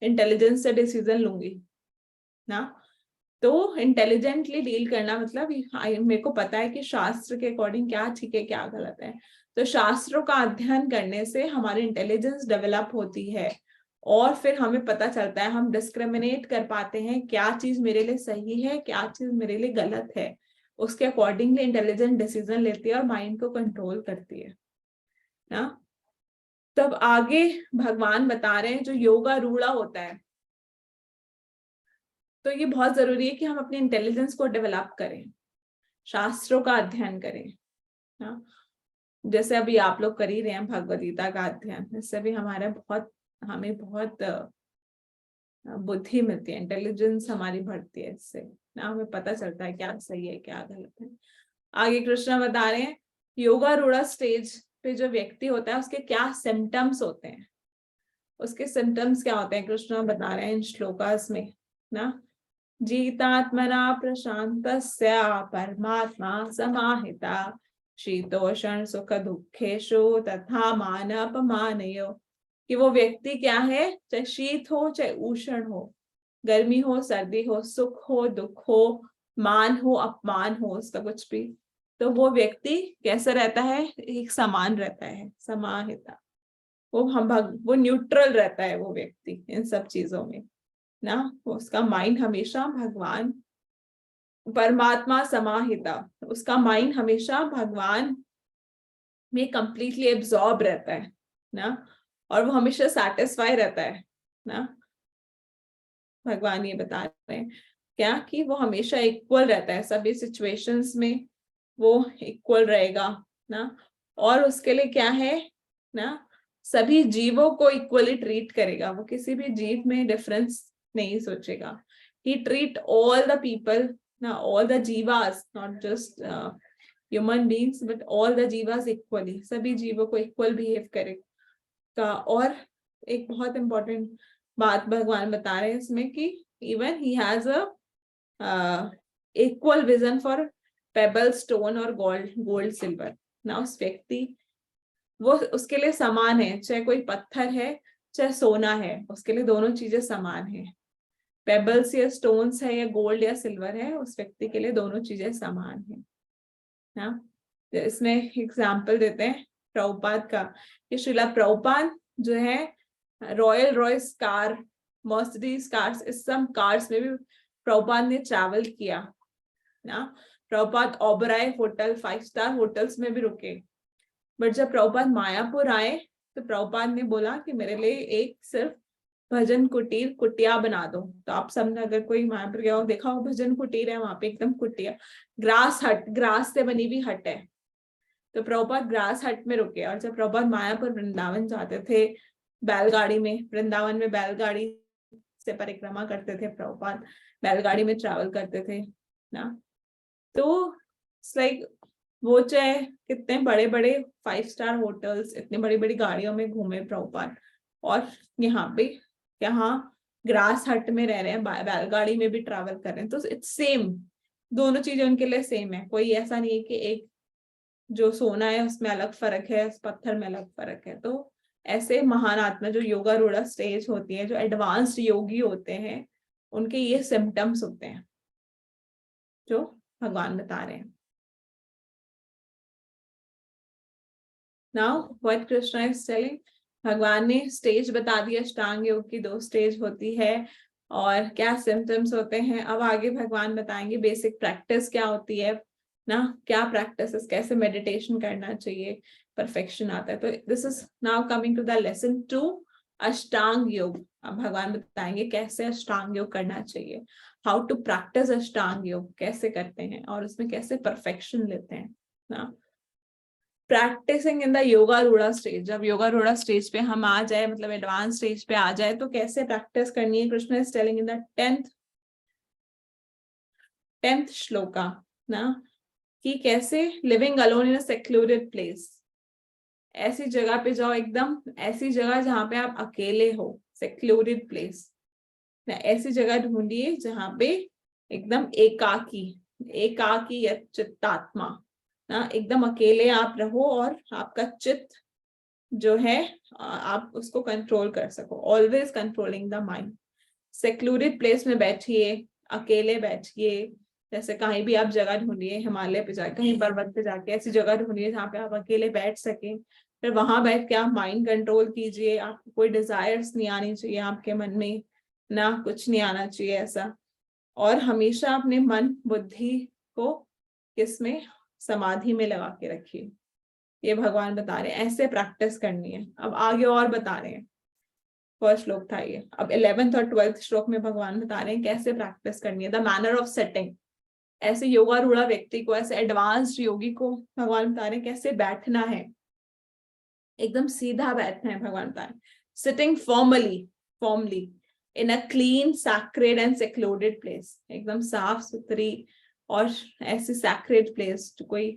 A: इंटेलिजेंस से डिसीजन लूंगी ना। तो इंटेलिजेंटली डील करना मतलब मेरे को पता है कि शास्त्र के अकॉर्डिंग क्या ठीक है क्या गलत है। तो शास्त्रों का अध्ययन करने से हमारी इंटेलिजेंस डेवलप होती है, और फिर हमें पता चलता है, हम डिस्क्रिमिनेट कर पाते हैं क्या चीज मेरे लिए सही है, क्या चीज मेरे लिए गलत है। उसके अकॉर्डिंगली इंटेलिजेंट डिसीजन लेती है और माइंड को कंट्रोल करती है ना। तब आगे भगवान बता रहे हैं जो योगा रूढ़ा होता है, तो ये बहुत जरूरी है कि हम अपनी इंटेलिजेंस को डेवलप करें, शास्त्रों का अध्ययन करें ना। जैसे अभी आप लोग कर ही रहे हैं भगवद गीता का अध्ययन, इससे भी हमें बहुत बुद्धि मिलती है, इंटेलिजेंस हमारी बढ़ती है इससे ना, हमें पता चलता है क्या सही है क्या गलत है। आगे कृष्ण बता रहे हैं योगा रूढ़ा स्टेज पे जो व्यक्ति होता है उसके क्या सिम्टम्स होते हैं, उसके सिम्टम्स क्या होते हैं कृष्ण बता रहे हैं इन श्लोकास में ना। जीतात्मना प्रशांतस्य परमात्मा समाहिता शीतोषण सुख दुखेषु तथा मान अपमानयो। कि वो व्यक्ति क्या है, चाहे शीत हो चाहे उष्ण हो, गर्मी हो सर्दी हो, सुख हो दुख हो, मान हो अपमान हो, उसका कुछ भी, तो वो व्यक्ति कैसा रहता है, एक समान रहता है, समाहिता। वो न्यूट्रल रहता है वो व्यक्ति इन सब चीजों में ना। उसका माइंड हमेशा भगवान परमात्मा समाहिता, उसका माइंड हमेशा भगवान में कंप्लीटली एब्जॉर्ब रहता है ना, और वो हमेशा सेटिस्फाई रहता है ना। भगवान ये बता रहे हैं क्या कि वो हमेशा इक्वल रहता है, सभी सिचुएशंस में वो इक्वल रहेगा ना। और उसके लिए क्या है ना, सभी जीवों को इक्वली ट्रीट करेगा, वो किसी भी जीव में डिफरेंस नहीं सोचेगा। ही ट्रीट ऑल द पीपल ना, all the जीवास, not just human beings but all the जीवास equally, सभी जीवों को इक्वल बिहेव करे का। और एक बहुत इंपॉर्टेंट बात भगवान बता रहे हैं इसमें कि even he has a equal vision for payable stone और गोल्ड सिल्वर ना। उस व्यक्ति वो उसके लिए समान है, चाहे कोई पत्थर है चाहे सोना है, उसके लिए दोनों चीजें समान है। पेबल्स या स्टोन्स है या गोल्ड या सिल्वर है, उस व्यक्ति के लिए दोनों चीजें समान है ना। तो इसमें एग्जाम्पल देते हैं प्रभुपाद का, कि श्रीला प्रभुपाद जो है royal Royce car, Mercedes cars, इस सब कार्स में भी प्रभुपाद ने ट्रैवल किया ना। Prabhupada Oberoi hotel, 5 star hotels में भी रुके। बट जब प्रभुपाद मायापुर आए तो प्रभुपाद ने बोला कि मेरे लिए एक सिर्फ भजन कुटीर, कुटिया बना दो। तो आप सबने अगर कोई मायापुर गया हो, देखा हो भजन कुटीर है वहां पे, एकदम कुटिया, ग्रास हट, ग्रास से बनी हुई हट है। तो प्रभुपाद ग्रास हट में रुके। और जब प्रभुपाद मायापुर वृंदावन जाते थे बैलगाड़ी में, वृंदावन में बैलगाड़ी से परिक्रमा करते थे प्रभुपाद, बैलगाड़ी में ट्रैवल करते थे ना। तो लाइक वो चाहे कितने बड़े बड़े 5 स्टार होटल्स, इतनी बड़ी बड़ी गाड़ियों में घूमे प्रभुपाद, और यहाँ ग्रास हट में रह रहे हैं, बैलगाड़ी में भी ट्रैवल कर रहे हैं। तो इट्स सेम, दोनों चीजें उनके लिए सेम है। कोई ऐसा नहीं है कि एक जो सोना है उसमें अलग फर्क है, उस पत्थर में अलग फर्क है। तो ऐसे महान आत्मा जो योगा रूढ़ा स्टेज होती है, जो एडवांस्ड योगी होते हैं, उनके ये सिम्टम्स होते हैं जो भगवान बता रहे हैं। Now what Krishna is telling, भगवान ने स्टेज बता दिया, अष्टांग योग की 2 स्टेज होती है और क्या सिम्टम्स होते हैं। अब आगे भगवान बताएंगे बेसिक प्रैक्टिस क्या होती है ना, क्या प्रैक्टिस, कैसे मेडिटेशन करना चाहिए, परफेक्शन आता है। तो this is now coming to the lesson 2, Ashtanga योग। अब भगवान बताएंगे कैसे अष्टांग योग करना चाहिए, हाउ टू प्रैक्टिस अष्टांग योग, कैसे करते हैं और उसमें कैसे परफेक्शन लेते हैं ना। Practicing in the yogarudha stage, जब योगा रूढ़ा स्टेज पे हम आ जाए, मतलब एडवांस स्टेज पे आ जाए, तो कैसे प्रैक्टिस करनी है। Krishna is telling in the 10th shloka ना, कि कैसे living alone in a secluded place, ऐसी जगह पे जाओ, एकदम ऐसी जगह जहां पे आप अकेले हो, सेक्लूडेड प्लेस ना। ऐसी जगह ढूंढिए जहां पे एकदम एकाकी या चित्तात्मा ना, एकदम अकेले आप रहो और आपका चित्त जो है आप उसको कंट्रोल कर सको। Always controlling the mind. Secluded place में बैठिए, अकेले बैठिए, जैसे कहीं भी आप जगह ढूंढिए, हिमालय पे जाके, कहीं पर्वत पे जाके ऐसी जगह ढूंढिए जहाँ पे आप अकेले बैठ सके। फिर वहां बैठ के आप माइंड कंट्रोल कीजिए, आपको कोई डिजायर्स नहीं आनी चाहिए आपके मन में ना, कुछ नहीं आना चाहिए ऐसा। और हमेशा अपने मन बुद्धि को किसमें, समाधि में लगा के रखिए। ये भगवान बता रहे हैं ऐसे प्रैक्टिस करनी है। अब आगे और बता रहे हैं, फर्स्ट श्लोक था ये, अब 11th और 12th श्लोक में भगवान बता रहे हैं कैसे प्रैक्टिस करनी है। द मैनर ऑफ सेटिंग, ऐसे योगा रूढ़ा व्यक्ति को, ऐसे एडवांस्ड योगी को भगवान बता रहे हैं कैसे बैठना है, एकदम सीधा बैठना है। भगवान बता रहे हैं sitting formally in a clean sacred and secluded place, एकदम साफ सुथरी और ऐसी सैक्रेड प्लेस, जो कोई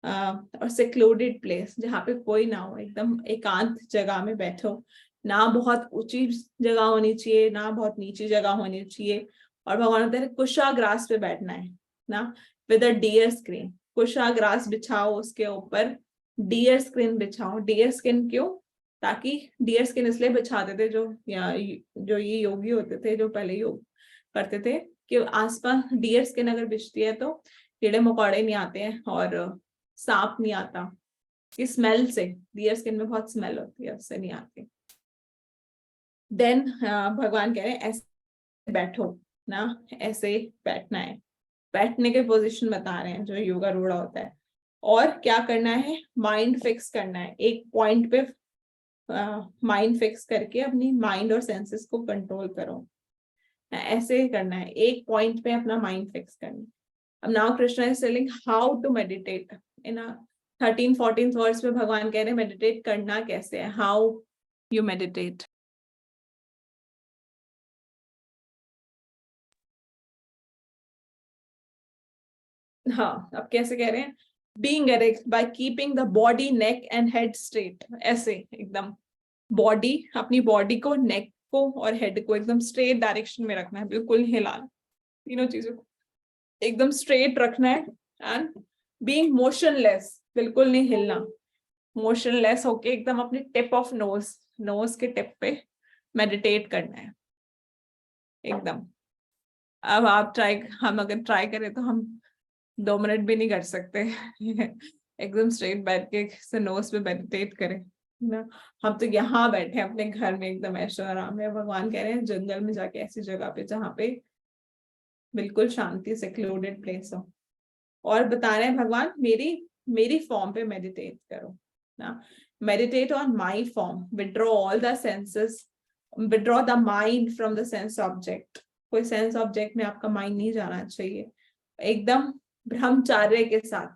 A: और सेक्लूडेड प्लेस जहाँ पे कोई ना हो, एकदम एकांत जगह में बैठो ना। बहुत ऊंची जगह होनी चाहिए ना बहुत नीची जगह होनी चाहिए। और भगवान कहते हैं कुशा ग्रास पे बैठना है ना, with a deer screen. Kusha grass बिछाओ, उसके ऊपर डियर स्क्रीन बिछाओ। डियर स्किन क्यों, ताकि डियर स्किन इसलिए बिछाते थे जो ये योगी होते थे, जो पहले योग करते थे, कि आसपास डियर स्किन अगर बिछती है तो कीड़े मकोड़े नहीं आते हैं और सांप नहीं आता। कि स्मेल से, डियर स्किन में बहुत स्मेल होती है, उससे नहीं आती। देन भगवान कह रहे हैं ऐसे बैठो ना, ऐसे बैठना है। बैठने के पोजीशन बता रहे हैं जो योगा रूढ़ा होता है। और क्या करना है, माइंड फिक्स करना है, एक पॉइंट पे माइंड फिक्स करके अपनी माइंड और सेंसेस को कंट्रोल करो। ऐसे ही करना है, एक पॉइंट पे अपना माइंड फिक्स करना है। अब now Krishna is telling how to meditate in 13-14 words में भगवान कह रहे हैं मेडिटेट करना कैसे है, हाउ यू मेडिटेट। हाँ, अब कैसे कह रहे हैं, being erect by keeping the body neck and head straight, ऐसे एकदम बॉडी, अपनी बॉडी को, नेक को और हेड को एकदम स्ट्रेट डायरेक्शन में रखना है, बिल्कुल हिलाना, तीनों चीजों को एकदम स्ट्रेट रखना है। एंड बीइंग मोशनलेस, बिल्कुल नहीं हिलना, मोशनलेस होके एकदम अपनी टिप ऑफ नोज, नोज के टिप पे मेडिटेट करना है एकदम। अब आप ट्राई, हम अगर ट्राई करें तो हम 2 मिनट भी नहीं कर सकते एकदम स्ट्रेट बैठ के से नोज पे मेडिटेट करें ना। हम तो यहाँ बैठे हैं अपने घर में एकदम ऐशो आराम में, भगवान कह रहे हैं जंगल में जाके ऐसी जगह पे जहाँ पे बिल्कुल शांति, सेक्लूडेड प्लेस हो, और बता रहे हैं भगवान मेरी फॉर्म पे मेडिटेट करो ना। Meditate on my form, withdraw all the senses, withdraw the mind from the sense object. कोई सेंस ऑब्जेक्ट में आपका माइंड नहीं जाना चाहिए, एकदम ब्रह्मचार्य के साथ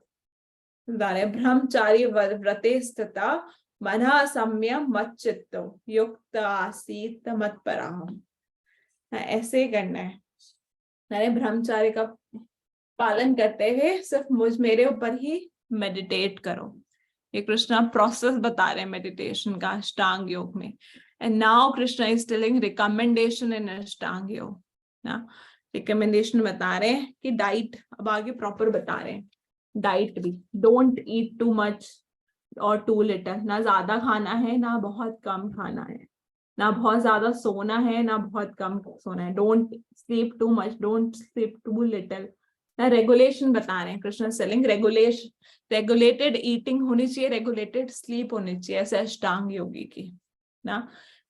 A: बता रहे, ब्रह्मचारी व्रते स्थिता मनः सम्यम मच्चित्तो युक्त आसीत मत्पराम, ऐसे करना है। अरे ब्रह्मचार्य का पालन करते हुए सिर्फ मेरे ऊपर ही मेडिटेट करो। ये कृष्णा प्रोसेस बता रहे हैं मेडिटेशन का अष्टांग योग में। And now Krishna is telling recommendation in अष्टांग योग ना, रिकमेंडेशन बता रहे हैं कि डाइट, अब आगे प्रॉपर बता रहे हैं डाइट भी, डोंट ईट टू मच और टू लिटल, ना ज्यादा खाना है ना बहुत कम खाना है, ना बहुत ज्यादा सोना है ना बहुत कम सोना है, don't sleep too much, don't sleep too little ना। रेगुलेशन बता रहे हैं कृष्ण सेलिंग, रेगुलेशन, रेगुलेटेड ईटिंग होनी चाहिए, रेगुलेटेड स्लीप होनी चाहिए, ऐसे अष्टांग योगी की ना।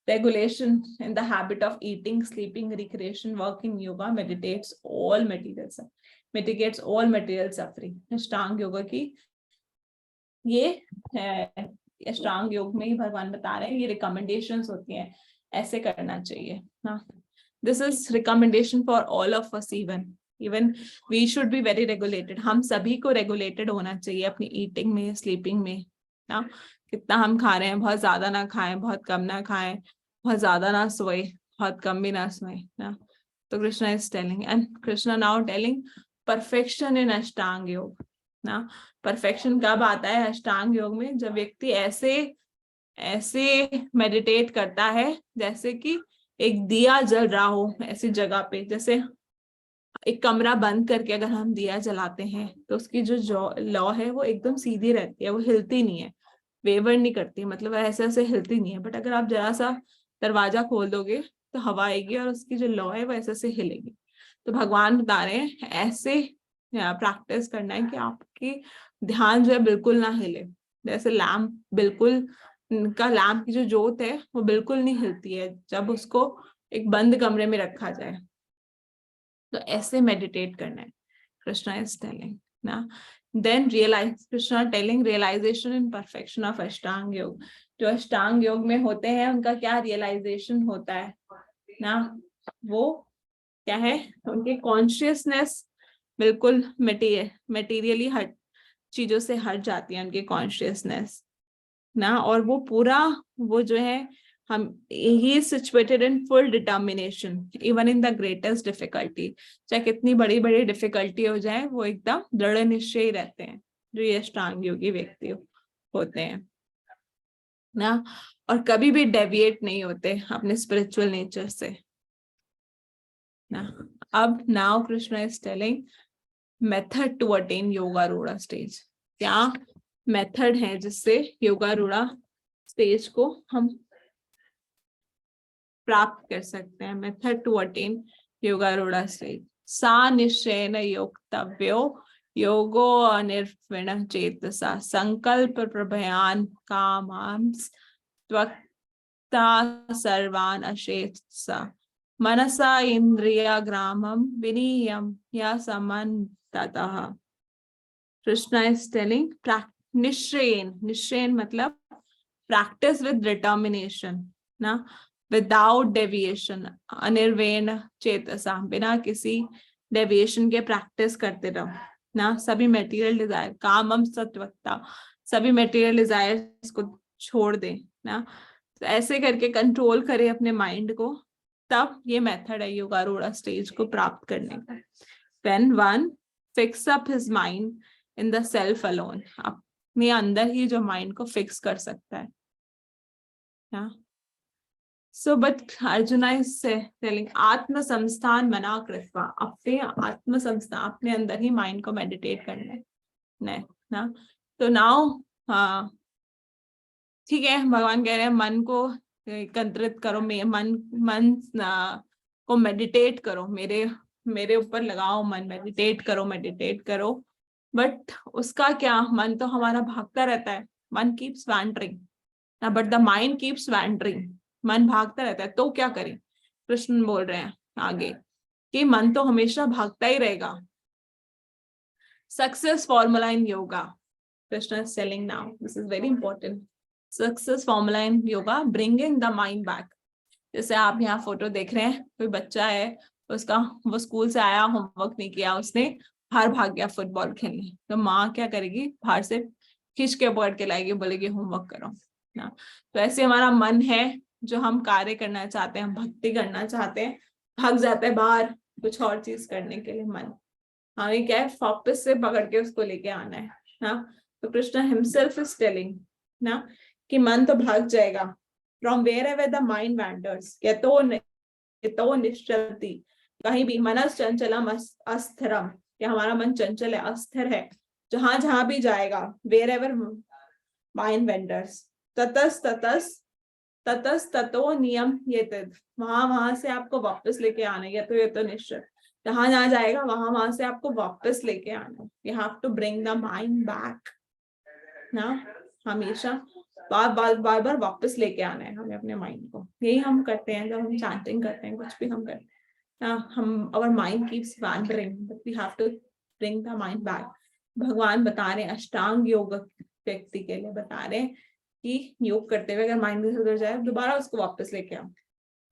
A: Regulation in the habit of eating, sleeping, recreation, working, yoga mitigates all material suffering. अष्टांग योगा की ये अष्टांग योग में ही भगवान बता रहे हैं, ये रिकमेंडेशंस होती हैं, ऐसे करना चाहिए ना। This is recommendation for all of us, even we should be very regulated, हम सभी को रेगुलेटेड होना चाहिए अपनी ईटिंग में, स्लीपिंग में ना। कितना हम खा रहे हैं, बहुत ज्यादा ना खाएं, बहुत कम ना खाएं, बहुत ज्यादा ना सोए, बहुत कम भी ना सोए ना। तो Krishna is telling, and Krishna now telling perfection in अष्टांग योग ना। परफेक्शन कब आता है अष्टांग योग में, जब व्यक्ति ऐसे मेडिटेट करता है जैसे कि एक दिया जल रहा हो ऐसी जगह पे। जैसे एक कमरा बंद करके अगर हम दिया जलाते हैं तो उसकी जो लौ है वो एकदम सीधी रहती है, वो हिलती नहीं है, वेवर नहीं करती, मतलब ऐसे ऐसे हिलती नहीं है। बट अगर आप जरा सा दरवाजा खोल दोगे तो हवा आएगी और उसकी जो लौ है वो ऐसे ऐसे हिलेगी। तो भगवान बता रहे हैं ऐसे प्रैक्टिस करना है कि आपकी ध्यान जो है बिल्कुल ना हिले, जैसे लैम्प, बिल्कुल का लैम्प की जो जोत है वो बिल्कुल नहीं हिलती है जब उसको एक बंद कमरे में रखा जाए, तो ऐसे मेडिटेट करना है कृष्णा इज टेलिंग ना। Then realise, Krishna telling realisation in perfection of Ashtanga Yoga. जो अष्टांग योग में होते हैं उनका क्या रियलाइजेशन होता है ना, वो क्या है, उनकी कॉन्शियसनेस बिल्कुल मटेरियली हट चीजों से हट जाती है उनकी कॉन्शियसनेस ना। और वो पूरा वो जो है, हम he is situated in full determination even in the greatest difficulty, चाहे कितनी बड़ी बड़ी डिफिकल्टी हो जाए वो एकदम दृढ़ निश्चयी रहते हैं जो ये अष्टांग योगी व्यक्ति होते हैं ना। और कभी भी डेविएट नहीं होते अपने स्पिरिचुअल नेचर से ना। अब now Krishna is telling method to attain yogarudha stage. क्या मेथड है जिससे योगारूढ़ा स्टेज को हम प्राप्त कर सकते हैं। Method to attain yogarudha stage, सा निश्चयेन योक्तव्यो योगो अनिर्विण्ण चेतसा संकल्प प्रभयान कामांस त्वक्ता सर्वान अशेषसा मनसा इंद्रिया ग्रामम विनियम या समन्ततः। कृष्णा इज टेलिंग निश्चयेन मतलब प्रैक्टिस विद डिटर्मिनेशन ना, विदाउट डेविएशन, अनिर्वेण चेतसा, बिना किसी डेविएशन के प्रैक्टिस करते रहो ना। सभी मटेरियल डिजायर, कामम सत्वक्ता, सभी मटेरियल डिजायर्स को छोड़ दें ना। तो ऐसे करके कंट्रोल करें अपने माइंड को, तब ये मेथड है योगारूढ़ा स्टेज को प्राप्त करने का। When one fix up his mind in the self alone, अपने अंदर ही जो माइंड को फिक्स कर सकता है। So, but Arjuna is telling आत्म संस्थान मना कृत्वा, अपने आत्म संस्थान, अपने अंदर ही माइंड को मेडिटेट करना है ना। तो नाउ ठीक है, भगवान कह रहे हैं मन को एकत्रित करो, मन को मेडिटेट करो, मेरे ऊपर लगाओ मन, मेडिटेट करो। बट उसका क्या, मन तो हमारा भागता रहता है, मन keeps wandering, but the mind keeps wandering, मन भागता रहता है। तो क्या करें, कृष्ण बोल रहे हैं आगे कि मन तो हमेशा भागता ही रहेगा। Success formula in yoga, Krishna is telling now, this is very important. Success formula in yoga, bringing the mind back. जैसे आप यहाँ फोटो देख रहे हैं, कोई बच्चा है, वो स्कूल से आया, होमवर्क नहीं किया, उसने बाहर भाग गया फुटबॉल खेलने, तो माँ क्या करेगी, बाहर से खींच के पकड़ के लाएगी, बोलेगी होमवर्क करो ना। तो ऐसे हमारा मन है, जो हम कार्य करना चाहते हैं, हम भक्ति करना चाहते हैं, भाग जाता है बाहर कुछ और चीज करने के लिए मन। हमें क्या है, वापस से पकड़ के उसको लेके आना है ना। तो कृष्ण हिमसेल्फ इज टेलिंग ना कि मन तो भाग जाएगा, from wherever the mind vendors, यतो निश्चलति, कहीं भी, मनस चंचलम अस्थिरम, या हमारा मन चंचल है, अस्थिर है, जहां जहां भी जाएगा, वेयरएवर माइंड वेंडर्स, ततस ततो नियम ये, वहां से आपको वापस लेके आना है। ये तो निश्चय, जहां जहां जाएगा वहां से आपको वापस लेके आना है। You have to bring the mind back ना, हमेशा बार बार वापस लेके आना है हमें अपने माइंड को। यही हम करते हैं जब हम चैंटिंग करते हैं, कुछ भी हम करते हैं, हम our mind keeps wandering, but we have to bring the mind back. भगवान बता रहे हैं, अष्टांग योग व्यक्ति के लिए बता रहे हैं कि योग करते हुए अगर माइंड उधर जाए, दोबारा उसको वापस लेके आओ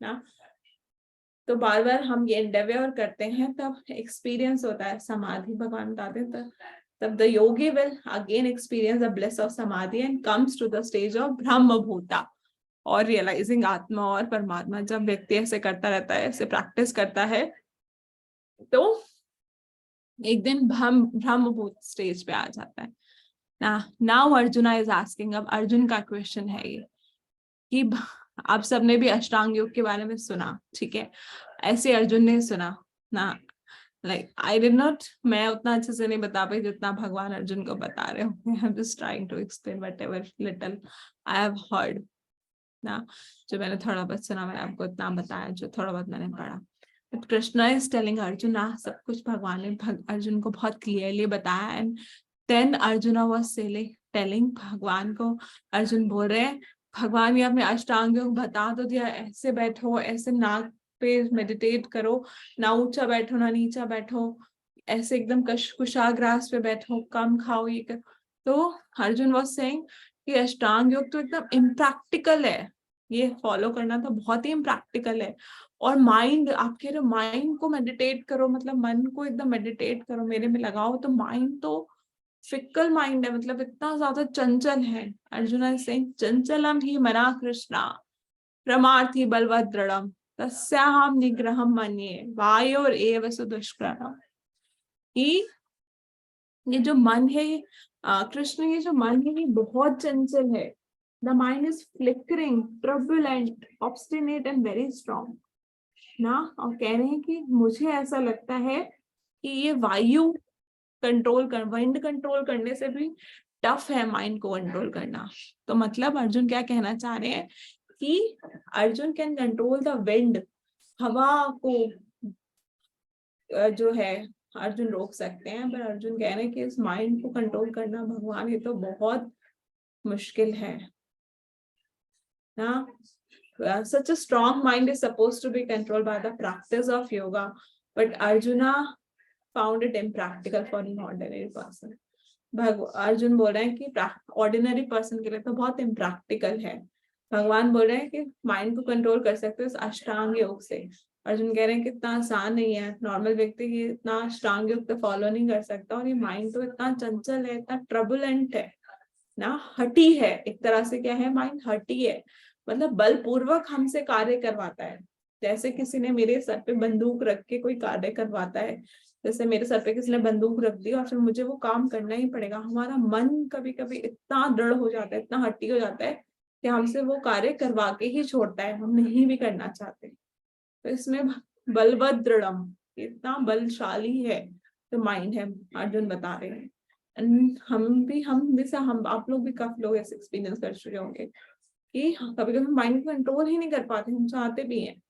A: ना। तो बार बार हम ये एंडेवर करते हैं, तब एक्सपीरियंस होता है समाधि, भगवान बताते हैं, तब the yogi will again experience the bliss of samadhi and comes to the stage of brahma bhuta, और रियलाइजिंग आत्मा और परमात्मा। जब व्यक्ति ऐसे करता रहता है, ऐसे प्रैक्टिस करता है, तो एक दिन ब्रह्म भूत स्टेज पे आ जाता है ना। नाउ अर्जुना इज आस्किंग, अब अर्जुन का क्वेश्चन है ये कि आप सबने भी अष्टांग योग के बारे में सुना, ठीक है, ऐसे अर्जुन ने सुना ना। लाइक आई डिड नॉट, मैं उतना अच्छे से नहीं बता पाई जितना भगवान अर्जुन को बता रहे हो। I am just trying to explain whatever little I have heard ना, जो मैंने थोड़ा बहुत सुना, मैंने आपको इतना बताया जो थोड़ा बहुत मैंने पढ़ा। But Krishna is telling Arjun, सब कुछ भगवान ने अर्जुन को बहुत क्लियरली बताया। And then Arjuna was telling, भगवान को अर्जुन बोल रहे हैं, भगवान ये अपने अष्टांग योग बता तो दिया, ऐसे बैठो, ऐसे नाक पे मेडिटेट करो, ना ऊंचा बैठो ना नीचा बैठो, ऐसे एकदम कुशाग्रास पे बैठो, कम खाओ, ये कर। तो अर्जुन वाज सेइंग कि अष्टांग योग तो एकदम इम्प्रैक्टिकल है, ये फॉलो करना तो बहुत ही इम्प्रैक्टिकल है। और माइंड, आप कह रहे हो माइंड को मेडिटेट करो, मतलब मन को एकदम मेडिटेट करो, मेरे में लगाओ, तो माइंड तो फिकल माइंड है, मतलब इतना ज्यादा चंचल है। अर्जुन सिंह, चंचलम ही मना कृष्णा प्रमार्थी बलवत दृढ़म तस्याहम निग्रहम मन्ये वायोर एव सुदुष्करम। कि ये जो मन है, कृष्ण, ये जो मन है ये बहुत चंचल है। The mind is flickering, turbulent, obstinate and very strong ना। और कह रहे हैं कि मुझे ऐसा लगता है कि ये वायु विंड कंट्रोल करने से भी टफ है माइंड को कंट्रोल करना। तो मतलब अर्जुन क्या कहना चाह रहे हैं कि Arjun can control the wind, हवा को जो है अर्जुन रोक सकते हैं, पर अर्जुन कह रहे हैं कि इस माइंड को कंट्रोल करना, भगवान, ये तो बहुत मुश्किल है ना। Such a strong mind is supposed to be controlled by the practice of yoga, but Arjuna found it impractical for an ordinary person. Arjun बोल रहे हैं कि ऑर्डिनरी पर्सन के लिए तो बहुत इम्प्रैक्टिकल है। भगवान बोल रहे हैं कि माइंड को कंट्रोल कर सकते हो इस अष्टांग योग से। अर्जुन कह रहे हैं कि इतना आसान नहीं है, नॉर्मल व्यक्ति की इतना अष्टांग योग तो फॉलो नहीं कर सकता, और ये माइंड तो इतना चंचल है, इतना ट्रबुलेंट है ना, हठी है एक तरह से। क्या है माइंड? हठी है, मतलब बलपूर्वक हमसे कार्य करवाता है जैसे किसी ने मेरे सर पे बंदूक रख के कोई कार्य करवाता है, जैसे मेरे सर पे किसी ने बंदूक रख दी और फिर मुझे वो काम करना ही पड़ेगा, हमारा मन कभी कभी इतना दृढ़ हो जाता है, इतना हट्टी हो जाता है कि हमसे वो कार्य करवा के ही छोड़ता है, हम नहीं भी करना चाहते। तो इसमें बलभद्रम, इतना बलशाली है तो माइंड है, अर्जुन बता रहे हैं। हम आप लोग भी काफी लोग ऐसे एक्सपीरियंस कर चुके होंगे कि कभी कभी माइंड को कंट्रोल ही नहीं कर पाते, हम चाहते भी हैं।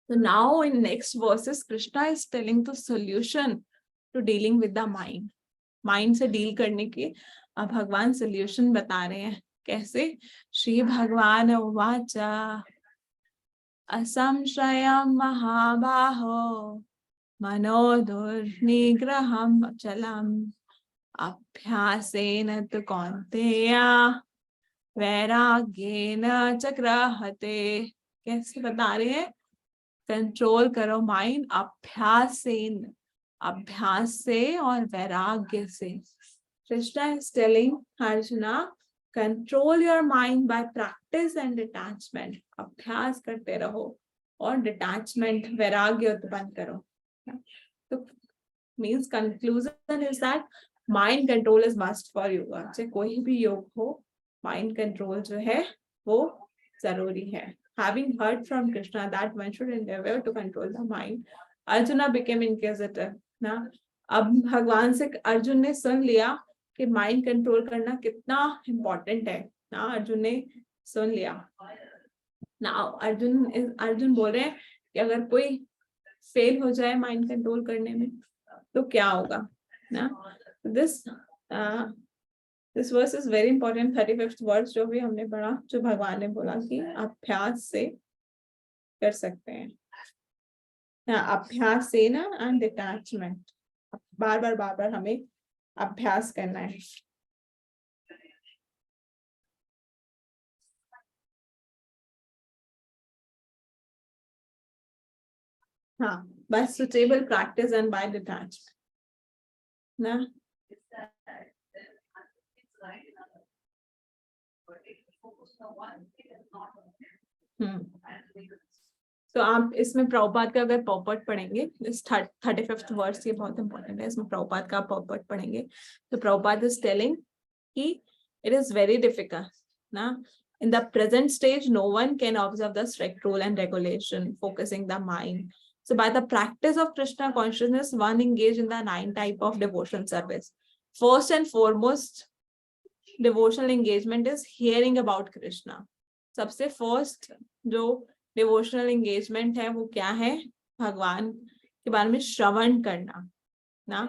A: So now in next verses, Krishna is telling the solution to dealing with the mind. Mind से deal करने के अब भगवान solution बता रहे हैं कैसे। श्री भगवान उवाचा असंशयं महाबाहो मनो दुर्निग्रहम् अचलम् अभ्यासेन तु कौन्तेय वैराग्येन च गृह्यते। कैसे बता रहे हैं, कंट्रोल करो माइंड अभ्यास से और वैराग्य से। Krishna is telling arjuna, control your mind bye practice and detachment. अभ्यास करते रहो और डिटैचमेंट वैराग्य उत्पन्न करो। तो means conclusion is that mind control is must for yoga. चाहे कोई भी योग हो, माइंड कंट्रोल जो है वो जरूरी है। Having heard from Krishna that one should endeavor to control the mind, Arjuna became inquisitive. ना अब भगवान से अर्जुन ने सुन लिया कि माइंड कंट्रोल करना कितना इम्पोर्टेंट है ना, अर्जुन ने सुन लिया ना। अर्जुन बोल रहे हैं कि अगर कोई फेल हो जाए माइंड कंट्रोल करने में तो क्या होगा ना। This verse is very important. 35th verse जो भी हमने पढ़ा, जो भगवान ने बोला कि अभ्यास से कर सकते हैं ना, अभ्यास से ना एंड डिटैचमेंट, बार बार हमें अभ्यास करना है। हाँ, by suitable practice and by detachment ना। तो आप इसमें प्रभुपाद का अगर पॉपट पढ़ेंगे, इस 35th वर्स, ये बहुत इंपॉर्टेंट है, इसमें प्रभुपाद का पॉपट पढ़ेंगे तो प्रभुपाद इज टेलिंग कि इट इज वेरी डिफिकल्ट ना। In the present stage, no one can observe the strict rule and regulation, focusing the mind. So by the practice of Krishna consciousness, one engage in the 9 type of devotion service. First and foremost, devotional engagement is hearing about Krishna. सबसे first जो devotional engagement है वो क्या है, भगवान के बारे में श्रवण करना ना।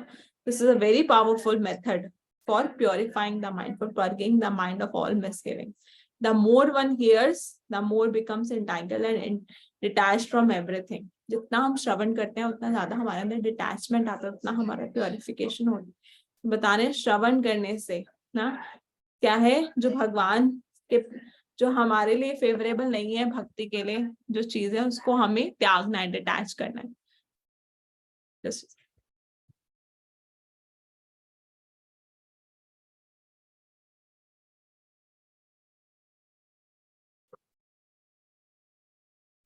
A: This is a very powerful method for purifying the mind, for purging the mind of all misgiving. The more one hears, the more becomes entangled and detached from everything. जितना हम श्रवण करते हैं उतना ज्यादा हमारे अंदर डिटैचमेंट आता है, उतना हमारा प्योरिफिकेशन होती है। बता रहे श्रवण करने से ना क्या है, जो भगवान के जो हमारे लिए फेवरेबल नहीं है भक्ति के लिए जो चीज है उसको हमें त्यागना है, डिटैच करना है।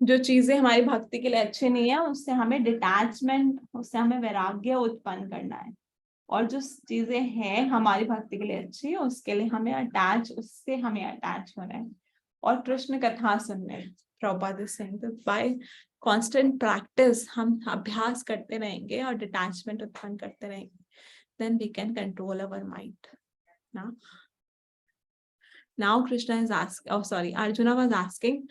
A: जो चीजें हमारी भक्ति के लिए अच्छी नहीं है उससे हमें डिटैचमेंट, उससे हमें वैराग्य उत्पन्न करना है। और जो चीजें हैं हमारी भक्ति के लिए अच्छी, उसके लिए हमें अटैच, उससे हमें अटैच होना है और कृष्ण कथा सुनने हैं। प्रभुपाद सिंह तो बाय कांस्टेंट प्रैक्टिस हम अभ्यास करते रहेंगे और डिटैचमेंट उत्पन्न करते रहेंगे, then we can control our mind ना। Now Krishna is asking, sorry, Arjuna was asking,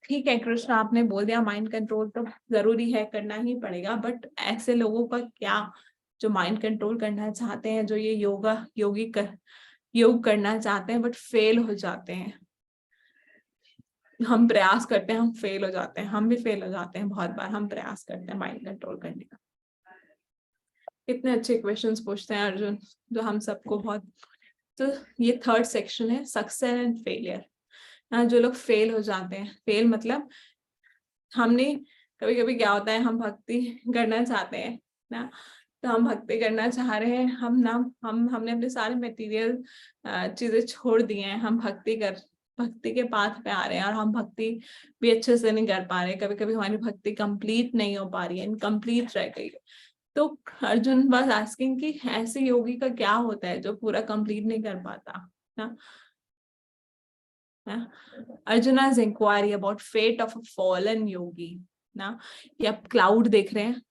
A: ठीक है कृष्ण आपने बोल दिया माइंड कंट्रोल तो जरूरी है, करना ही पड़ेगा, बट ऐसे लोगों का क्या जो माइंड कंट्रोल करना चाहते हैं, जो ये योग करना चाहते हैं बट फेल हो जाते हैं। हम प्रयास करते हैं, हम फेल हो जाते हैं, हम भी फेल हो जाते हैं बहुत बार, हम प्रयास करते हैं माइंड कंट्रोल करने का। इतने अच्छे क्वेश्चंस पूछते हैं अर्जुन जो हम सबको बहुत। तो ये 3rd सेक्शन है, सक्सेस एंड फेलियर ना। जो लोग फेल हो जाते हैं, फेल मतलब हमने कभी कभी क्या होता है, हम भक्ति करना चाहते हैं ना, तो हम भक्ति करना चाह रहे हैं, हमने अपने सारे मटेरियल चीजें छोड़ दिए हैं, हम भक्ति भक्ति के पाथ पे आ रहे हैं और हम भक्ति भी अच्छे से नहीं कर पा रहे, कभी कभी हमारी भक्ति कंप्लीट नहीं हो पा रही है, इनकम्प्लीट रह गई है। तो अर्जुन बस आस्किंग कि ऐसे योगी का क्या होता है जो पूरा कंप्लीट नहीं कर पाता ना। अर्जुना's inquiry about fate of a fallen योगी ना। ये आप क्लाउड देख रहे हैं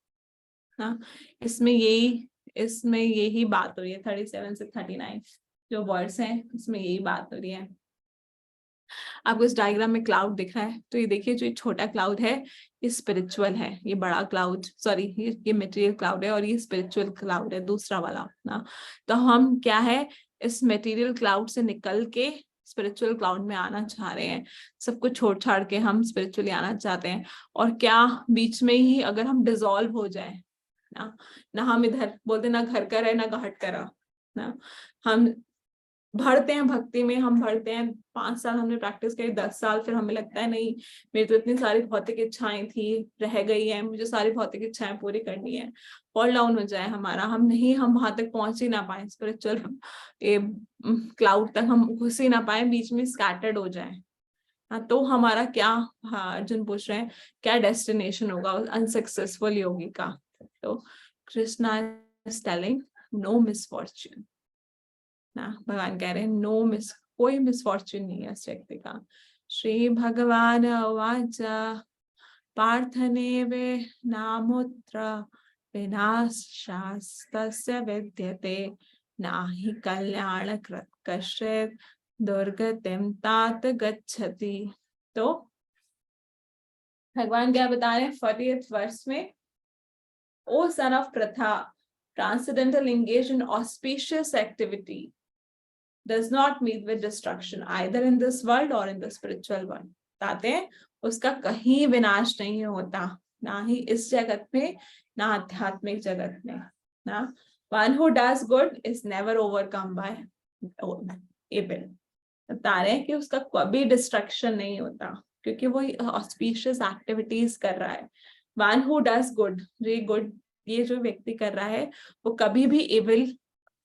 A: ना, इसमें यही बात हो रही है। 37 से 39 जो वर्ड्स हैं इसमें यही बात हो रही है। आपको इस डायग्राम में क्लाउड दिख रहा है, तो ये देखिए जो छोटा क्लाउड है ये स्पिरिचुअल है, ये बड़ा क्लाउड सॉरी ये मटेरियल क्लाउड है और ये स्पिरिचुअल क्लाउड है दूसरा वाला ना। तो हम क्या है, इस मटेरियल क्लाउड से निकल के स्पिरिचुअल क्लाउड में आना चाह रहे हैं, सब कुछ छोड़ छाड़ के हम स्पिरिचुअली आना चाहते हैं। और क्या बीच में ही अगर हम डिसॉल्व हो जाए ना हम इधर बोलते ना घर का रहे ना घाट का रहा ना, हम बढ़ते हैं भक्ति में, हम बढ़ते हैं 5 साल हमने प्रैक्टिस करी, 10 साल, फिर हमें लगता है नहीं मेरी तो इतनी सारी भौतिक इच्छाएं थी रह गई है, मुझे सारी भौतिक इच्छाएं पूरी करनी है, फॉल डाउन हो जाए हमारा, हम वहां तक पहुंच ही ना पाए स्पिरिचुअल क्लाउड तक, हम घुस ही ना पाए, बीच में स्कैटर्ड हो जाए। तो हमारा क्या, अर्जुन पूछ रहे हैं क्या डेस्टिनेशन होगा अनसक्सेसफुल योगी का। तो Krishna is telling no misfortune ना, भगवान कह रहे हैं कोई मिसफॉर्च्यून नहीं है इस व्यक्ति का। श्री भगवान उवाच पार्थनेवे नामुत्र विनाशास्तस्य विद्यते नाहि कल्याणकृत् कश्चित् दुर्गतिं तात गच्छति। तो भगवान क्या बता रहे हैं 40th वर्ष में, ओ son of Pratha, transcendental engaged in auspicious activity does not meet with destruction either in this world or in the spiritual world। बताते हैं उसका कहीं विनाश नहीं होता, ना ही इस जगत में ना आध्यात्मिक जगत में ना। One who does good is never overcome by evil। बता रहे हैं कि उसका कभी डिस्ट्रक्शन नहीं होता क्योंकि वो ऑस्पिशियस एक्टिविटीज कर रहा है। One who does good, ये जो व्यक्ति कर रहा है वो कभी भी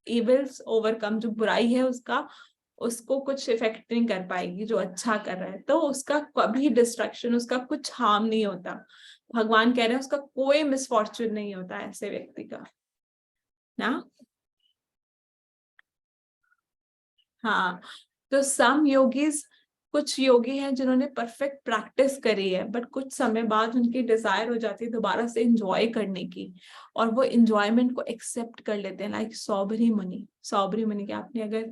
A: इविल्स ओवरकम, जो बुराई है उसको कुछ इफेक्ट नहीं कर पाएगी जो अच्छा कर रहा है, तो उसका कभी डिस्ट्रक्शन, उसका कुछ हार्म नहीं होता। भगवान कह रहे हैं उसका कोई मिसफॉर्च्यून नहीं होता ऐसे व्यक्ति का ना। हाँ, तो सम योगीज, कुछ योगी हैं जिन्होंने परफेक्ट प्रैक्टिस करी है बट कुछ समय बाद उनकी डिजायर हो जाती है दोबारा से एंजॉय करने की और वो एंजॉयमेंट को एक्सेप्ट कर लेते हैं। लाइक सौबरी मुनि की आपने अगर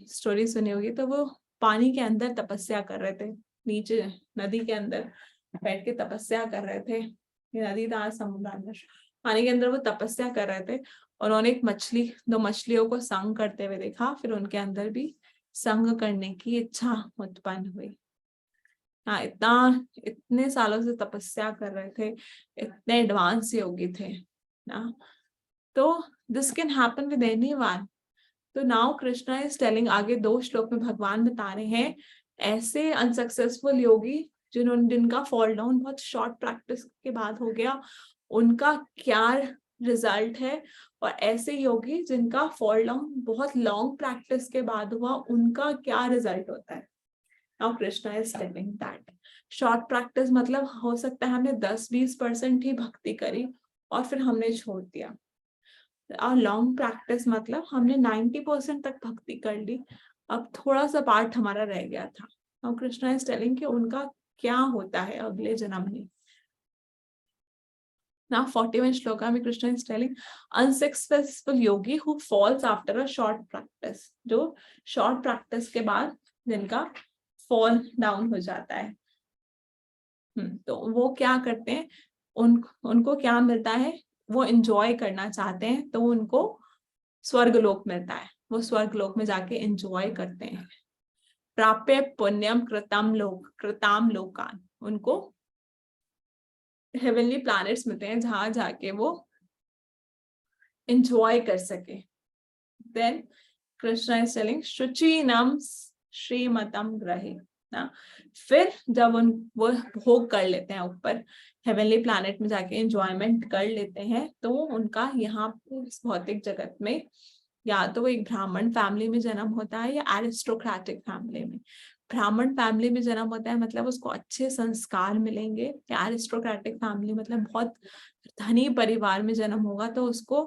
A: स्टोरी सुनी होगी, तो वो पानी के अंदर तपस्या कर रहे थे, नीचे नदी के अंदर बैठ के तपस्या कर रहे थे। ये नदी था समुद्र, पानी के अंदर वो तपस्या कर रहे थे और उन्होंने दो मछलियों को संग करते हुए देखा, फिर उनके अंदर भी संग करने की इच्छा उत्पन्न हुई। हाँ, इतने सालों से तपस्या कर रहे थे, इतने एडवांस योगी थे ना। तो this can happen with anyone. तो नाउ कृष्णा इज टेलिंग, आगे 2 श्लोक में भगवान बता रहे हैं ऐसे अनसक्सेसफुल योगी जिनका फॉल डाउन बहुत शॉर्ट प्रैक्टिस के बाद हो गया, उनका क्या रिजल्ट है, और ऐसे योगी जिनका फॉल डाउन बहुत लॉन्ग प्रैक्टिस के बाद हुआ, उनका क्या रिजल्ट होता है। Now Krishna is telling that short practice मतलब हो सकता है हमने 10-20% ही भक्ति करी और फिर हमने छोड़ दिया, और लॉन्ग प्रैक्टिस मतलब हमने 90% तक भक्ति कर ली, अब थोड़ा सा पार्ट हमारा रह गया था। नाउ कृष्णा इज टेलिंग कि उनका क्या होता है अगले जन्म में। Now 41 श्लोका में Krishna is telling unsuccessful yogi who falls after a short practice, जो short practice के बाद जिनका fall down हो जाता है। तो वो क्या करते हैं, उनको क्या मिलता है, वो enjoy करना चाहते हैं तो उनको स्वर्गलोक मिलता है, वो स्वर्गलोक में जाके enjoy करते हैं। प्राप्य पुण्यम कृताम लोकान, उनको हेवनली प्लैनेट्स मिलते हैं जहां जाके वो एंजॉय कर सके। देन कृष्णा इज टेलिंग शुचिनम श्रीमतम ग्रहे ना, फिर जब वो भोग कर लेते हैं ऊपर हेवनली प्लैनेट में जाके एंजॉयमेंट कर लेते हैं, तो उनका यहाँ इस भौतिक जगत में या तो वो एक ब्राह्मण फैमिली में जन्म होता है या एरिस्टोक्रेटिक फैमिली में। ब्राह्मण फैमिली में जन्म होता है मतलब उसको अच्छे संस्कार मिलेंगे। एरिस्टोक्रेटिक फैमिली मतलब बहुत धनी परिवार में जन्म होगा तो उसको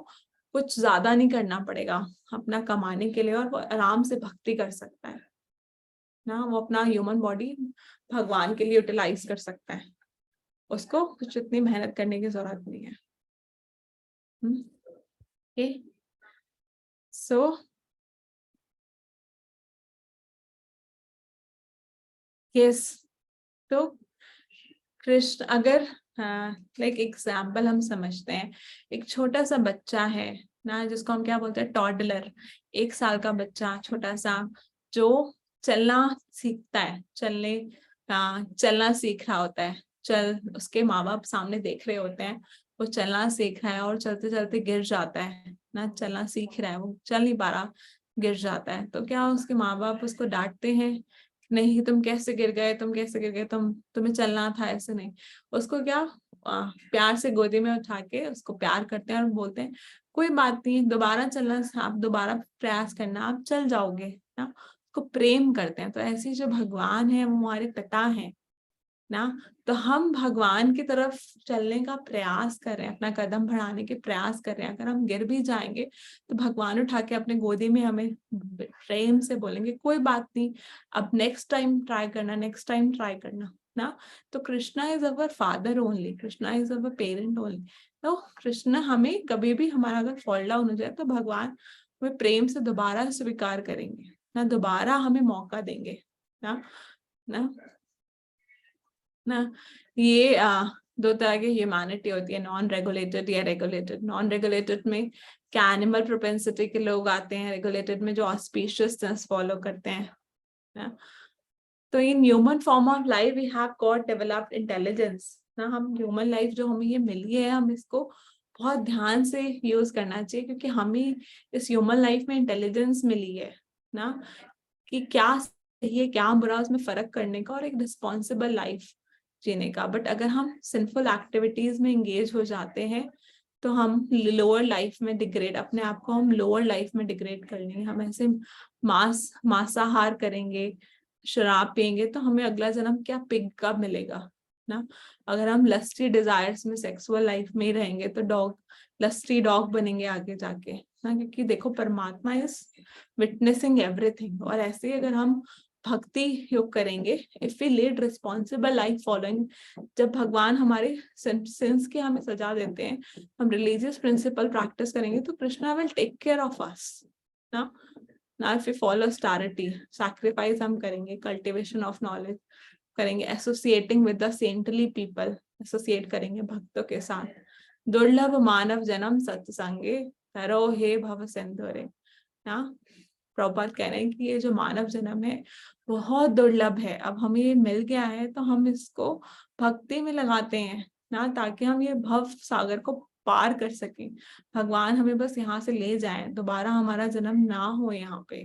A: कुछ ज्यादा नहीं करना पड़ेगा अपना कमाने के लिए, और वो आराम से भक्ति कर सकता है ना। वो अपना ह्यूमन बॉडी भगवान के लिए यूटिलाइज कर सकता है, उसको कुछ इतनी मेहनत करने की जरूरत नहीं है। ओके, सो यस, तो कृष्ण अगर लाइक एग्जाम्पल हम समझते हैं, एक छोटा सा बच्चा है ना, जिसको हम क्या बोलते हैं, टॉडलर, 1 साल का बच्चा छोटा सा जो चलना सीखता है, चलना सीख रहा होता है। उसके माँ बाप सामने देख रहे होते हैं वो चलना सीख रहा है और चलते चलते गिर जाता है ना, चलना सीख रहा है, वो चल नहीं पा रहा, गिर जाता है। तो क्या उसके माँ बाप उसको डांटते हैं, नहीं तुम कैसे गिर गए, तुम्हें चलना था, ऐसे नहीं। उसको क्या प्यार से गोदी में उठा के उसको प्यार करते हैं और बोलते हैं कोई बात नहीं, दोबारा चलना, आप दोबारा प्रयास करना, आप चल जाओगे ना, उसको प्रेम करते हैं। तो ऐसे जो भगवान है वो हमारे पिता हैं ना, तो हम भगवान की तरफ चलने का प्रयास कर रहे हैं, अपना कदम बढ़ाने के प्रयास कर रहे हैं। अगर हम गिर भी जाएंगे तो भगवान उठा के अपने गोदी में हमें प्रेम से बोलेंगे कोई बात नहीं, अब नेक्स्ट टाइम ट्राई करना, नेक्स्ट टाइम ट्राई करना ना। तो Krishna is our father only, Krishna is our parent only. तो कृष्णा हमें कभी भी हमारा अगर फॉल डाउन हो जाए तो भगवान हमें प्रेम से दोबारा स्वीकार करेंगे ना, दोबारा हमें मौका देंगे ना ना ना। ये दो तरह की ह्यूमैनिटी होती है, नॉन रेगुलेटेड या रेगुलेटेड। नॉन रेगुलेटेड में क्या एनिमल प्रोपेंसिटी के लोग आते हैं, रेगुलेटेड में जो ऑस्पिशियसनेस फॉलो करते हैं ना। तो in human form of life we have got developed intelligence ना। हम ह्यूमन लाइफ जो हमें ये मिली है, हम इसको बहुत ध्यान से यूज करना चाहिए, क्योंकि हमें इस ह्यूमन लाइफ में इंटेलिजेंस मिली है ना, कि क्या सही है क्या बुरा, उसमें फर्क करने का और एक रिस्पॉन्सिबल लाइफ जीने का। बट अगर हम सिंफुल एक्टिविटीज में एंगेज हो जाते हैं तो हम लोअर लाइफ में डिग्रेड, अपने आप को हम लोअर लाइफ में डिग्रेड कर लेंगे। हम ऐसे मांसाहार करेंगे, शराब पियेंगे, तो हमें अगला जन्म क्या पिग का मिलेगा ना। अगर हम लस्टी डिजायर्स में सेक्सुअल लाइफ में ही रहेंगे तो लस्टी डॉग बनेंगे आगे जाके ना, क्योंकि देखो परमात्मा इज विटनेसिंग एवरीथिंग। और ऐसे अगर हम भक्ति योग करेंगे, if we lead responsible life following, जब भगवान हमारे सिंस की हमें सजा देते हैं, हम रिलीजियस प्रिंसिपल प्रैक्टिस करेंगे तो Krishna will take care of us ना। ना if we follow austerity, sacrifice हम करेंगे, कल्टिवेशन ऑफ नॉलेज करेंगे, associating with the saintly people, associate करेंगे भक्तों के साथ। दुर्लभ मानव जन्म सत्संगे करो हे भव सिंधुरे ना। प्रभुपाद कह रहे हैं कि ये जो मानव जन्म है बहुत दुर्लभ है, अब हमें ये मिल गया है तो हम इसको भक्ति में लगाते हैं ना, ताकि हम ये भव सागर को पार कर सकें। भगवान हमें बस यहाँ से ले जाएं, दोबारा हमारा जन्म ना हो यहाँ पे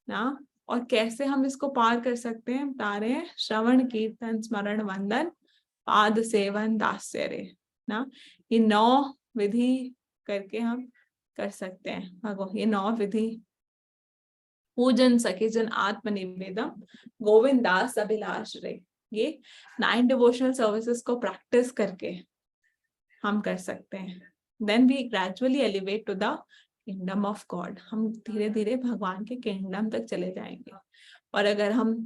A: ना। और कैसे हम इसको पार कर सकते हैं, बता रहे हैं, श्रवण कीर्तन स्मरण वंदन पाद सेवन दास्य रे ना। ये 9 विधि करके हम कर सकते हैं। भगवान ये 9 विधि, पूजन सखी जन आत्मनिवेदम गोविंद दास अभिलाष रे, ये 9 डिवोशनल सर्विसेज को प्रैक्टिस करके हम कर सकते हैं। Then we gradually elevate to the kingdom of god, हम धीरे धीरे भगवान के किंगडम तक चले जाएंगे। और अगर हम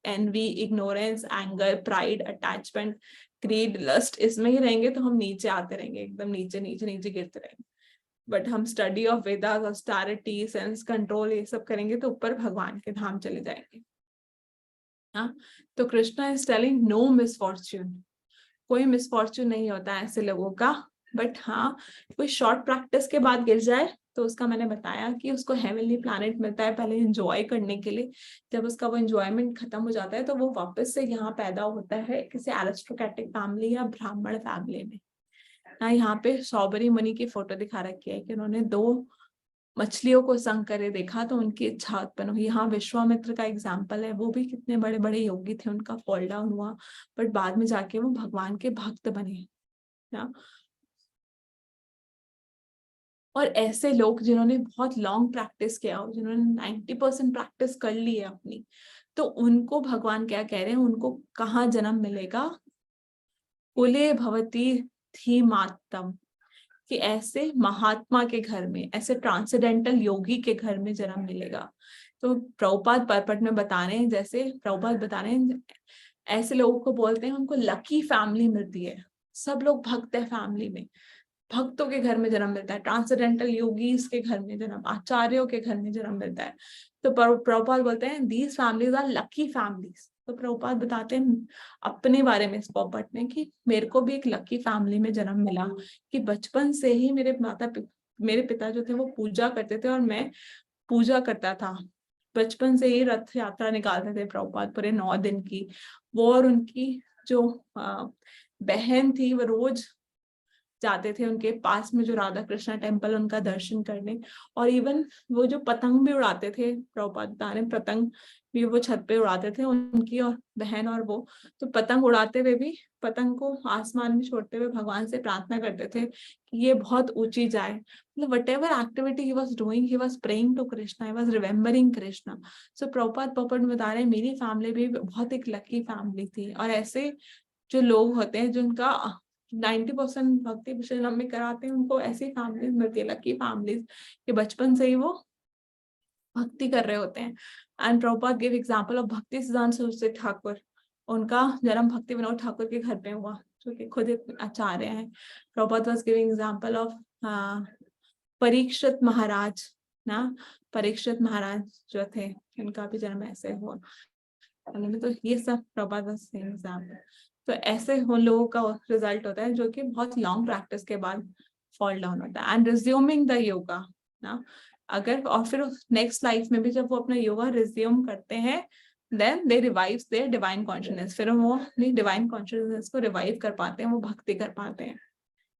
A: envy, ignorance, anger, pride, attachment, greed, lust इसमें ही रहेंगे तो हम नीचे आते रहेंगे, एकदम नीचे नीचे नीचे गिरते रहेंगे। बट हम study of Vedas, austerity, sense control ये सब करेंगे तो ऊपर भगवान के धाम चले जाएंगे। हाँ, तो Krishna is telling no misfortune, कोई मिसफॉर्च्यून नहीं होता ऐसे लोगों का। बट हाँ, कोई शॉर्ट प्रैक्टिस के बाद गिर जाए तो उसका मैंने बताया कि उसको हेवनली प्लैनेट मिलता है पहले एंजॉय करने के लिए। जब उसका वो एंजॉयमेंट खत्म हो जाता है तो वो वापस से यहाँ पैदा होता है किसी एरिस्टोक्रेटिक फैमिली या ब्राह्मण फैमिली में ना। यहाँ पे सौबरी मुनि की फोटो दिखा रखी है कि उन्होंने 2 मछलियों को संग करे देखा तो उनकी इच्छा उत्पन्न हुई। यहाँ विश्वामित्र का एग्जाम्पल है, वो भी कितने बड़े बड़े योगी थे, उनका फॉल डाउन हुआ बट बाद में जाके वो भगवान के भक्त बने ना। और ऐसे लोग जिन्होंने बहुत लॉन्ग प्रैक्टिस किया हो, जिन्होंने 90% प्रैक्टिस कर ली है अपनी, तो उनको भगवान क्या कह रहे हैं, उनको कहाँ जन्म मिलेगा, कुले भवती थी मातम, कि ऐसे महात्मा के घर में, ऐसे ट्रांसेंडेंटल योगी के घर में जन्म मिलेगा। तो प्रभुपाद परपट में बता रहे हैं, जैसे प्रभुपाद बता रहे हैं, ऐसे लोगों को बोलते हैं उनको लकी फैमिली मिलती है, सब लोग भक्त है फैमिली में, भक्तों के घर में जन्म मिलता है, ट्रांसेंडेंटल योगीज के घर में जन्म, आचार्यों के घर में जन्म मिलता है। तो प्रभुपाद बोलते हैं these families are lucky families. तो प्रभुपाद बताते हैं अपने बारे में इस पॉपट में कि मेरे को भी एक लकी फैमिली में जन्म मिला, कि बचपन से ही मेरे पिता जो थे वो पूजा करते थे और मैं पूजा करता था। बचपन से ही रथ यात्रा निकालते थे प्रभुपाद पूरे 9 दिन की। वो और उनकी जो बहन थी वो रोज जाते थे उनके पास में जो राधा कृष्णा टेम्पल, उनका दर्शन करने। और इवन वो जो पतंग भी उड़ाते थे, प्रभुपाद बता रहे पतंग भी वो छत पे उड़ाते थे, उनकी और बहन और वो। तो पतंग उड़ाते हुए भी, पतंग को आसमान में छोड़ते हुए भगवान से प्रार्थना करते थे कि ये बहुत ऊंची जाए। मतलब whatever activity he was doing, he was praying to Krishna, he was remembering Krishna. So Prabhupada पॉपट बता रहे हैं मेरी फैमिली भी बहुत एक लकी फैमिली थी। और ऐसे जो लोग होते हैं जिनका 90% भक्ति विषय में कराते हैं, उनको ऐसी फैमिलीज मिलती है, लकी फैमिलीज, कि बचपन से ही वो भक्ति कर रहे होते हैं। And Prabhupada give example of भक्ति सिद्धांत सरस्वती ठाकुर। उनका जन्म भक्ति विनोद ठाकुर के घर पे हुआ, जो कि खुद एक आचार्य हैं। Prabhupada was giving example of Parikshit Maharaj ना, परीक्षित महाराज जो थे उनका भी जन्म ऐसे हुआ। तो ये सब प्रभुपाद वाज गिविंग एग्जांपल। तो ऐसे उन लोगों का रिजल्ट होता है जो कि बहुत लॉन्ग प्रैक्टिस के बाद फॉल डाउन होता है। एंड रिज्यूमिंग द योगा ना, अगर और फिर नेक्स्ट लाइफ में भी जब वो अपना योगा रिज्यूम करते हैं, then they revives their divine consciousness, फिर वो अपनी डिवाइन कॉन्शियसनेस को रिवाइव कर पाते हैं, वो भक्ति कर पाते हैं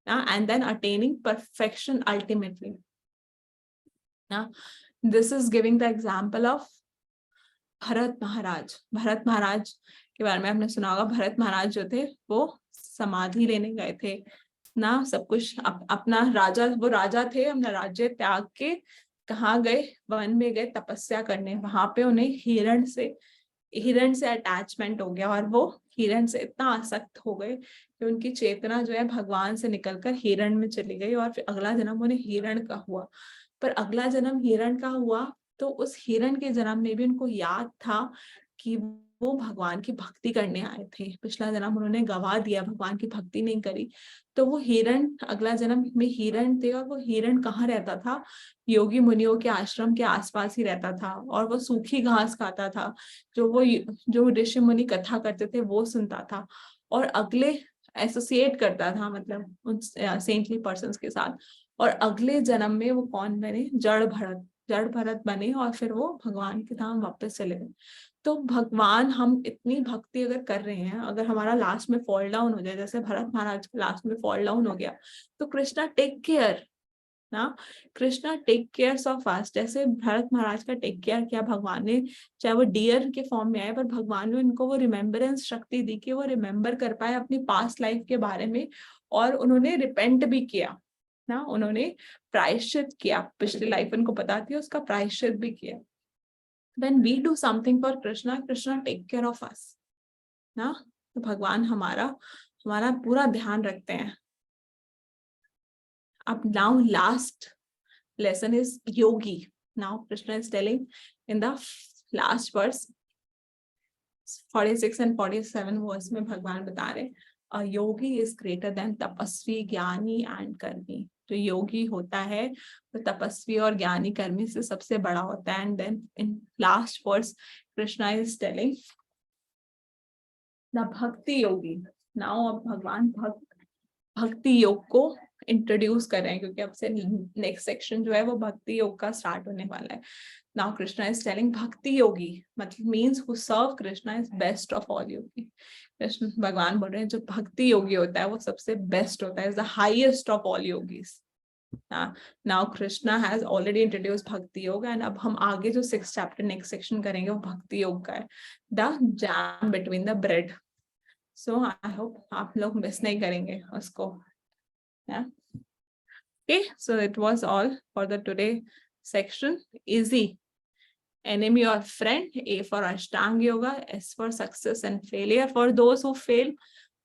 A: ना। And then attaining perfection ultimately ना। This is giving the example of Bharat Maharaj. Bharat Maharaj के बारे में आपने सुना होगा। भरत महाराज जो थे वो समाधि लेने गए थे ना, सब कुछ अपना राजा, वो राजा थे, अपना राज्य त्याग के कहाँ गए, वन में गए तपस्या करने। वहां पे उन्हें हिरण से अटैचमेंट हो गया और वो हिरण से इतना आसक्त हो गए कि उनकी चेतना जो है भगवान से निकलकर हिरण में चली गई। और फिर अगला जन्म उन्हें हिरण का हुआ। पर अगला जन्म हिरण का हुआ तो उस हिरण के जन्म में भी उनको याद था कि वो भगवान की भक्ति करने आए थे। पिछला जन्म उन्होंने गवा दिया, भगवान की भक्ति नहीं करी। तो वो हिरण अगला जन्म में हिरण थे। और वो हिरण कहाँ रहता था, योगी मुनियों के आश्रम के आसपास ही रहता था। और वो सूखी घास खाता था, जो ऋषि मुनि कथा करते थे वो सुनता था, और अगले एसोसिएट करता था मतलब उन सेंटली पर्सन्स के साथ। और अगले जन्म में वो कौन बने, जड़ भरत बने। और फिर वो भगवान के धाम वापस चले गए। तो भगवान, हम इतनी भक्ति अगर कर रहे हैं, अगर हमारा लास्ट में फॉल डाउन हो जाए, जैसे भरत महाराज के लास्ट में फॉल डाउन हो गया, तो कृष्णा टेक केयर ना, Krishna take care of us. जैसे भरत महाराज का टेक केयर किया भगवान ने, चाहे वो डियर के फॉर्म में आए, पर भगवान ने उनको वो रिमेम्बरेंस शक्ति दी कि वो रिमेम्बर कर पाए अपनी पास्ट लाइफ के बारे में। और उन्होंने रिपेंट भी किया ना, उन्होंने प्रायश्चित किया, पिछली लाइफ उनको पता थी, उसका प्रायश्चित भी किया। When we do something for Krishna, Krishna take care of us ना। तो भगवान हमारा पूरा ध्यान रखते हैं। अब now last lesson is yogi. Now Krishna is telling in the last verse 46 and 47 verse में भगवान बता रहे a yogi is greater than तपस्वी, ज्ञानी and कर्मी। जो योगी होता है वो तपस्वी और ज्ञानी कर्मी से सबसे बड़ा होता है। And then in last verse Krishna is telling the bhakti yogi. Now अब भगवान भक्ति योग को इंट्रोड्यूस कर रहे हैं, क्योंकि अब से नेक्स्ट सेक्शन जो है वो भक्ति योग का स्टार्ट होने वाला है। Now Krishna is telling भक्ति योगी मतलब means who serve Krishna is best of all yogi। Krishna भगवान बोल रहे हैं जो भक्ति योगी होता है वो सबसे बेस्ट होता है, is the highest of all yogis। Now Krishna has already introduced भक्ति योग, and अब हम आगे जो 6th chapter नेक्स्ट सेक्शन करेंगे वो भक्ति योग का है, the jam between the bread। So I hope आप लोग मिस नहीं करेंगे उसको। Yeah. Okay, so it was all for the today section. Easy enemy or friend. A for Ashtanga Yoga, S for success and failure for those who fail,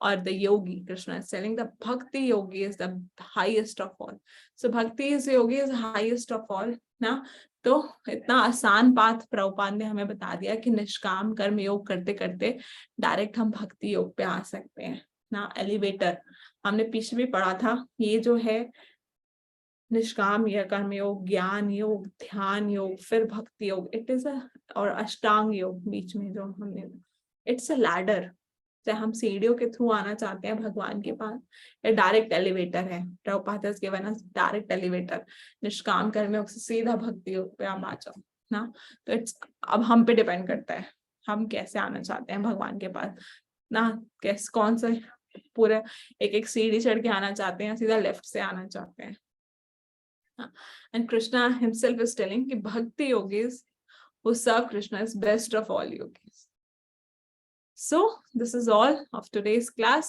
A: or the yogi. Krishna is telling the bhakti yogi is the highest of all. So bhakti is yogi is highest of all ना. तो इतना आसान पाथ प्रभुपाद ने हमें बता दिया कि निष्काम कर्म योग करते करते डायरेक्ट हम भक्ति योग पे आ सकते हैं ना. एलिवेटर हमने पीछे भी पढ़ा था. ये जो है निष्काम या कर्म योग, ज्ञान योग, ध्यान योग, फिर भक्ति योग, इट इज अ, और अष्टांग योग बीच में जो हमने, इट्स अ लैडर. चाहे हम सीढ़ियों के थ्रू आना चाहते हैं भगवान के पास, या डायरेक्ट एलिवेटर है. Prabhupada has given us direct elevator. निष्काम कर्म योग से सीधा भक्ति योग पे आप आ जाओ ना. तो इट्स अब हम पे डिपेंड करता है हम कैसे आना चाहते हैं भगवान के पास ना. कैसे कौन सा पूरा एक एक सीढ़ी चढ़ के आना चाहते हैं, सीधा लेफ्ट से आना चाहते हैं. And Krishna himself is telling कि bhakti yogis who serve Krishna is best of all yogis. So this is all of today's class.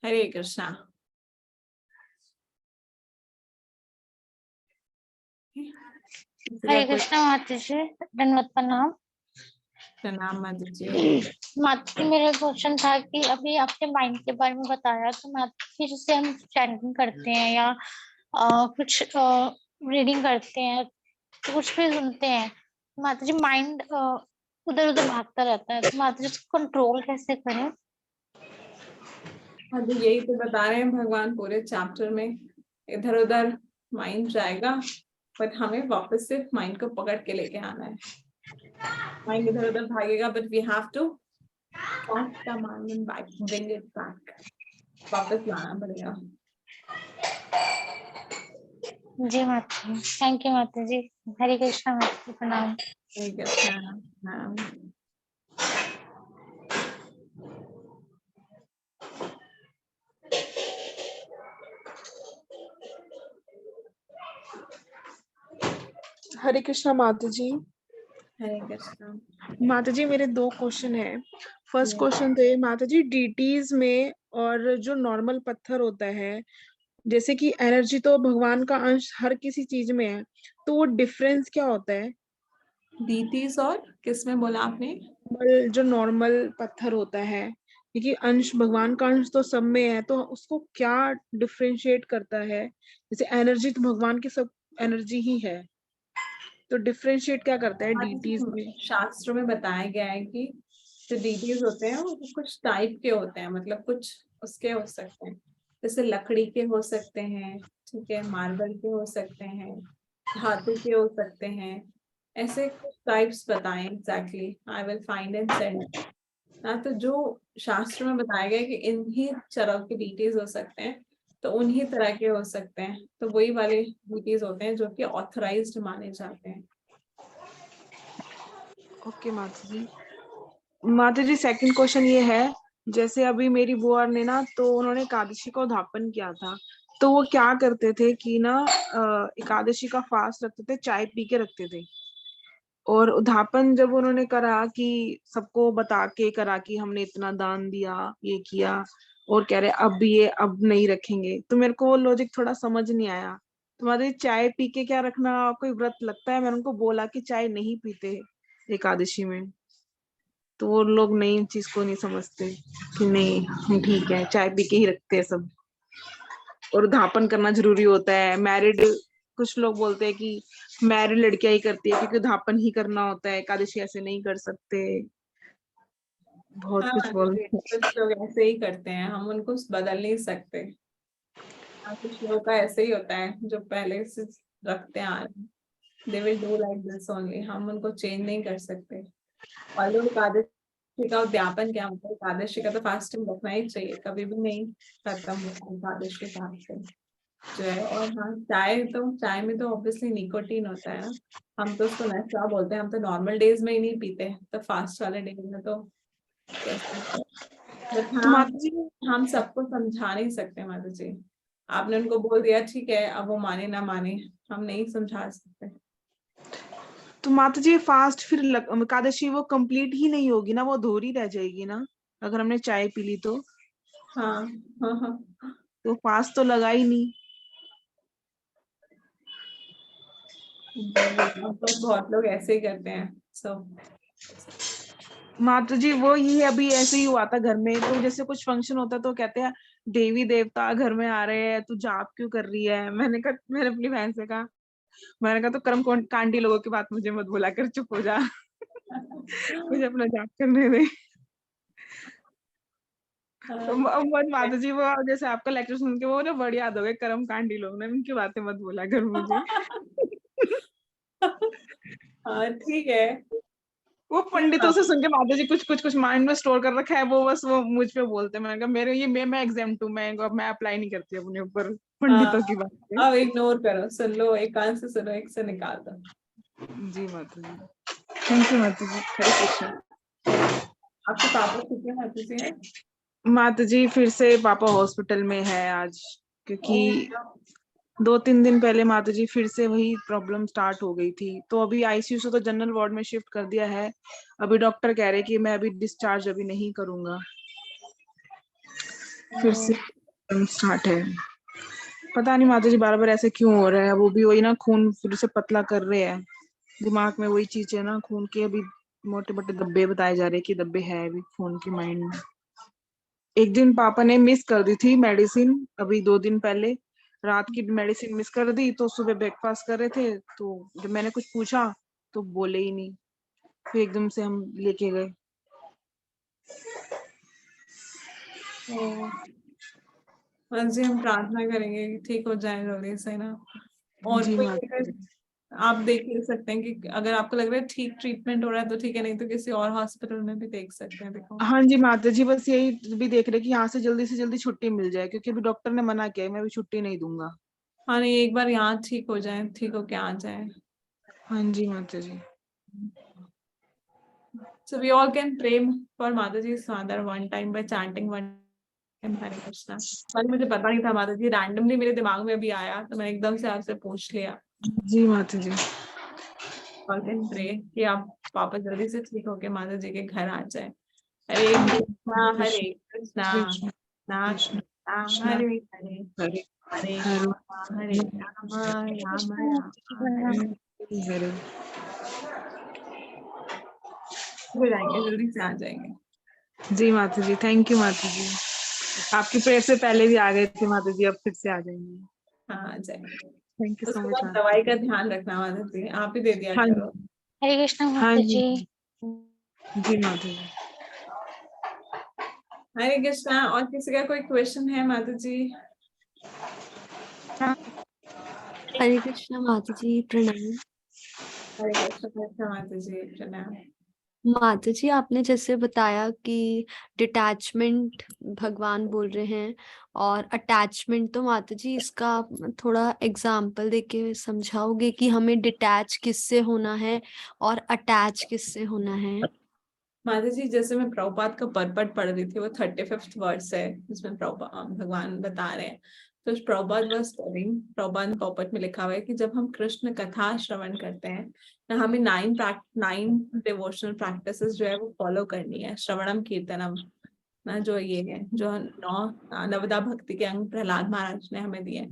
A: Hare Krishna.
B: हरे कृष्णा माता जी, दंडवत प्रणाम।
A: प्रणाम माता जी.
B: माता जी, मेरा क्वेश्चन था कि अभी आपने माइंड के बारे में बताया, तो माता जी जैसे हम चैंटिंग करते हैं या कुछ रीडिंग करते हैं, तो कुछ भी सुनते हैं, माता जी माइंड उधर उधर भागता रहता है, तो माता जी उसको कंट्रोल कैसे करें?
A: हाँ तो यही तो बता रहे हैं भगवान पूरे चैप्टर में. इधर उधर माइंड जाएगा, बट हमें वापस से माइंड को पकड़ के लेके आना है. माइंड इधर उधर भागेगा, but we have to catch the mind and back, bring it back. वापस लाना पड़ेगा.
B: जी माता जी, थैंक यू माता जी। हरे कृष्णा माता जी, प्रणाम।
A: ठीक है. हाँ.
D: हरे कृष्णा माता जी।
A: हरे कृष्णा.
D: माता जी मेरे 2 क्वेश्चन है। फर्स्ट क्वेश्चन तो ये माता जी, डीटीज में और जो नॉर्मल पत्थर होता है, जैसे कि एनर्जी तो भगवान का अंश हर किसी चीज में है, तो वो डिफरेंस क्या होता है?
A: डीटीज और किसमें बोला आपने?
D: जो नॉर्मल पत्थर होता है, क्योंकि अंश भगवान का अंश तो सब में है, तो उसको क्या डिफरेंशिएट करता है? जैसे एनर्जी तो भगवान की सब एनर्जी ही है, तो डिफरेंशिएट क्या करता है डीटीज में?
A: शास्त्रों में बताया गया है कि जो डीटीज होते हैं वो कुछ टाइप के होते हैं, मतलब कुछ उसके हो सकते हैं, जैसे लकड़ी के हो सकते हैं, ठीक है, मार्बल के हो सकते हैं, धातु के हो सकते हैं. ऐसे कुछ टाइप्स बताएं exactly. I will find and send ना. तो जो शास्त्र में बताया गया है कि इन्हीं तरह के डीटीज हो सकते हैं, तो उन्हीं तरह के हो सकते हैं, तो वही वाले डीटीज होते हैं जो कि ऑथराइज्ड माने जाते हैं.
D: ओके माता जी सेकंड क्वेश्चन ये है, जैसे अभी मेरी बुआ ने ना, तो उन्होंने एकादशी का उद्यापन किया था, तो वो क्या करते थे कि ना एकादशी का फास्ट रखते थे, चाय पी के रखते थे, और उद्यापन जब उन्होंने करा कि सबको बता के करा कि हमने इतना दान दिया, ये किया, और कह रहे अब ये अब नहीं रखेंगे, तो मेरे को वो लॉजिक थोड़ा समझ नहीं आया. तो माता जी चाय पी के क्या रखना कोई व्रत लगता है? मैंने उनको बोला कि चाय नहीं पीते एकादशी में, तो वो लोग नई चीज को नहीं समझते कि नहीं हम ठीक है चाय पी के ही रखते हैं सब, और उद्यापन करना जरूरी होता है. मैरिड कुछ लोग बोलते हैं कि मैरिड लड़कियां ही करती है क्योंकि उद्यापन ही करना होता है, एकादशी ऐसे नहीं कर सकते, बहुत
A: हाँ
D: कुछ बोलते हैं.
A: कुछ लोग ऐसे ही करते हैं, हम उनको बदल नहीं सकते. हाँ, कुछ लोगों का ऐसे ही होता है जो पहले से रखते आ रहे हैं. They will do like this only, हम उनको चेंज नहीं कर सकते. और लोग एकादशी का उद्यापन क्या होता है? एकादशी का तो फास्टिंग रखना ही चाहिए, कभी भी नहीं खत्म होता एकादशी फास्टिंग जो है. और हाँ चाय में तो ऑब्वियसली निकोटीन होता है ना. हम तो उसको नशा बोलते हैं. हम तो नॉर्मल डेज में ही नहीं पीते, तो फास्ट वाले डेज में तो कैसे. बट
D: तो
A: हाँ,
D: माता जी
A: हम सबको समझा नहीं सकते माता जी. आपने उनको बोल दिया ठीक है, अब वो माने ना माने, हम नहीं समझा सकते.
D: तो माता जी फास्ट फिर एकादशी वो कंप्लीट ही नहीं होगी ना, वो अधूरी रह जाएगी ना अगर हमने चाय पी ली तो.
A: हाँ. हाँ.
D: तो फास्ट तो लगा ही नहीं.
A: तो बहुत लोग ऐसे ही करते हैं सब।
D: माता जी वो ये अभी ऐसे ही हुआ था घर में, तो जैसे कुछ फंक्शन होता है तो कहते हैं देवी देवता घर में आ रहे हैं, तू जाप क्यों कर रही है। मैंने अपनी बहन से कहा, मैंने कहा तो कांडी लोगों की बात मुझे मत बुला कर, चुप हो जा। मुझे अपना जाप करने दे। माता जी वो जैसे आपका लेक्चर सुन के वो ना बड़ी याद हो गए कर्म कांडी लोग ने, उनकी बातें मत बोला कर मुझे।
A: हाँ ठीक है।
D: वो पंडितों से सुन के माता जी कुछ माइंड में स्टोर कर रखा है, वो बस वो मुझ पे बोलते हैं। मैंने कहा मेरे ये मैं एग्जाम्प्ट हूँ, मैं अप्लाई नहीं करती अपने ऊपर
A: हाँ,
D: पंडितों की बातें।
A: अब इग्नोर करो, सुन लो, एक कान से सुनो, एक से निकाल दो।
D: जी माता जी, थैंक यू माता जी, हरे कृष्ण।
A: आपके पापा ठीक है माता जी है?
D: माता जी फिर से पापा हॉस्पिटल में है आज, क्योंकि 2-3 दिन पहले माता जी फिर से वही प्रॉब्लम स्टार्ट हो गई थी, तो अभी आईसीयू से तो जनरल वार्ड में शिफ्ट कर दिया है। अभी डॉक्टर कह रहे कि मैं अभी डिस्चार्ज अभी नहीं करूंगा, फिर से प्रॉब्लम स्टार्ट है। पता नहीं माता जी बार बार ऐसे क्यों हो रहा है, वो भी वही ना, खून फिर से पतला कर रहे हैं। दिमाग में वही चीज है ना, खून के अभी मोटे मोटे धब्बे बताए जा रहे हैं कि धब्बे है अभी खून के माइंड में। एक दिन पापा ने मिस कर दी थी मेडिसिन, अभी 2 दिन पहले रात की मेडिसिन मिस कर दी, तो सुबह ब्रेकफास्ट कर रहे थे, तो जब मैंने कुछ पूछा तो बोले ही नहीं, फिर एकदम से हम लेके गए।
A: तो हाँ जी, हम प्रार्थना करेंगे कि ठीक हो जाए जल्दी से ना। और
D: जी
A: कोई
D: माता
A: अगर
D: जी।
A: आप देख ले सकते हैं कि अगर आपको लग रहा है ठीक ट्रीटमेंट हो रहा है तो ठीक है, नहीं तो किसी और हॉस्पिटल में भी देख सकते हैं, देखो।
D: हाँ जी माता जी, बस यही भी देख रहे कि यहाँ से जल्दी छुट्टी मिल जाए, क्योंकि अभी डॉक्टर ने मना किया है, मैं अभी छुट्टी नहीं दूंगा।
A: हाँ नहीं, एक बार यहाँ ठीक हो जाए, ठीक हो के आ जाए।
D: हाँ जी माता जी।
A: So we all can pray for Mataji's father one time by chanting one time Hare Krishna. पर मुझे पता नहीं था माता जी, रैंडमली मेरे दिमाग में अभी आया तो मैंने एकदम से आपसे पूछ लिया।
D: जी माता जी।
A: All can pray कि आप पापा जल्दी से ठीक होके माता जी के घर आ जाए। हरे कृष्णा
D: कृष्ण
A: हरे कृष्णा
D: कृष्ण
A: कृष्णा
D: कृष्ण
A: कृष्णा
D: कृष्ण
A: हरे हरे
D: हरे
A: हरे
D: हरे
A: हरे राम राम राम हरे।
D: हरे।
A: हो जाएंगे, जल्दी से आ जाएंगे।
D: जी माता जी, थैंक यू माता जी, आपकी प्रेयर से पहले भी आ गए थे माता जी, अब फिर से आ जाएंगे।
A: हाँ आ जाएंगे।
D: थैंक यू सो
A: उसके
D: मच
A: बाद
D: माता
A: दवाई का
D: जी।
A: ध्यान रखना माता जी, आप ही दे दिया
D: हाँ
A: करो।
D: जी।
B: हरे कृष्णा
D: हाँ
B: माता
D: जी।
B: जी।
D: जी माता जी।
A: हरे कृष्णा, और किसी का कोई क्वेश्चन है माता जी?
C: हरे कृष्णा माता जी, प्रणाम।
A: हरे कृष्णा माता जी, प्रणाम।
C: माता जी, आपने जैसे बताया कि डिटैचमेंट भगवान बोल रहे हैं और अटैचमेंट, तो माता जी इसका आप थोड़ा एग्जाम्पल देके समझाओगे कि हमें डिटैच किससे होना है और अटैच किससे होना है?
A: माता जी जैसे मैं प्रभुपाद का परपट पढ़ रही थी, वो 35th वर्स है जिसमें भगवान बता रहे हैं। तो प्रभुपाद वर्स प्रभुपाद परपट में लिखा हुआ है कि जब हम कृष्ण कथा श्रवण करते हैं ना, हमें 9 डिवोशनल प्रैक्टिसेस जो है वो फॉलो करनी है। श्रवणम कीर्तनम ना, जो ये है, जो 9 नवदा भक्ति के अंग प्रहलाद महाराज ने हमें दिए।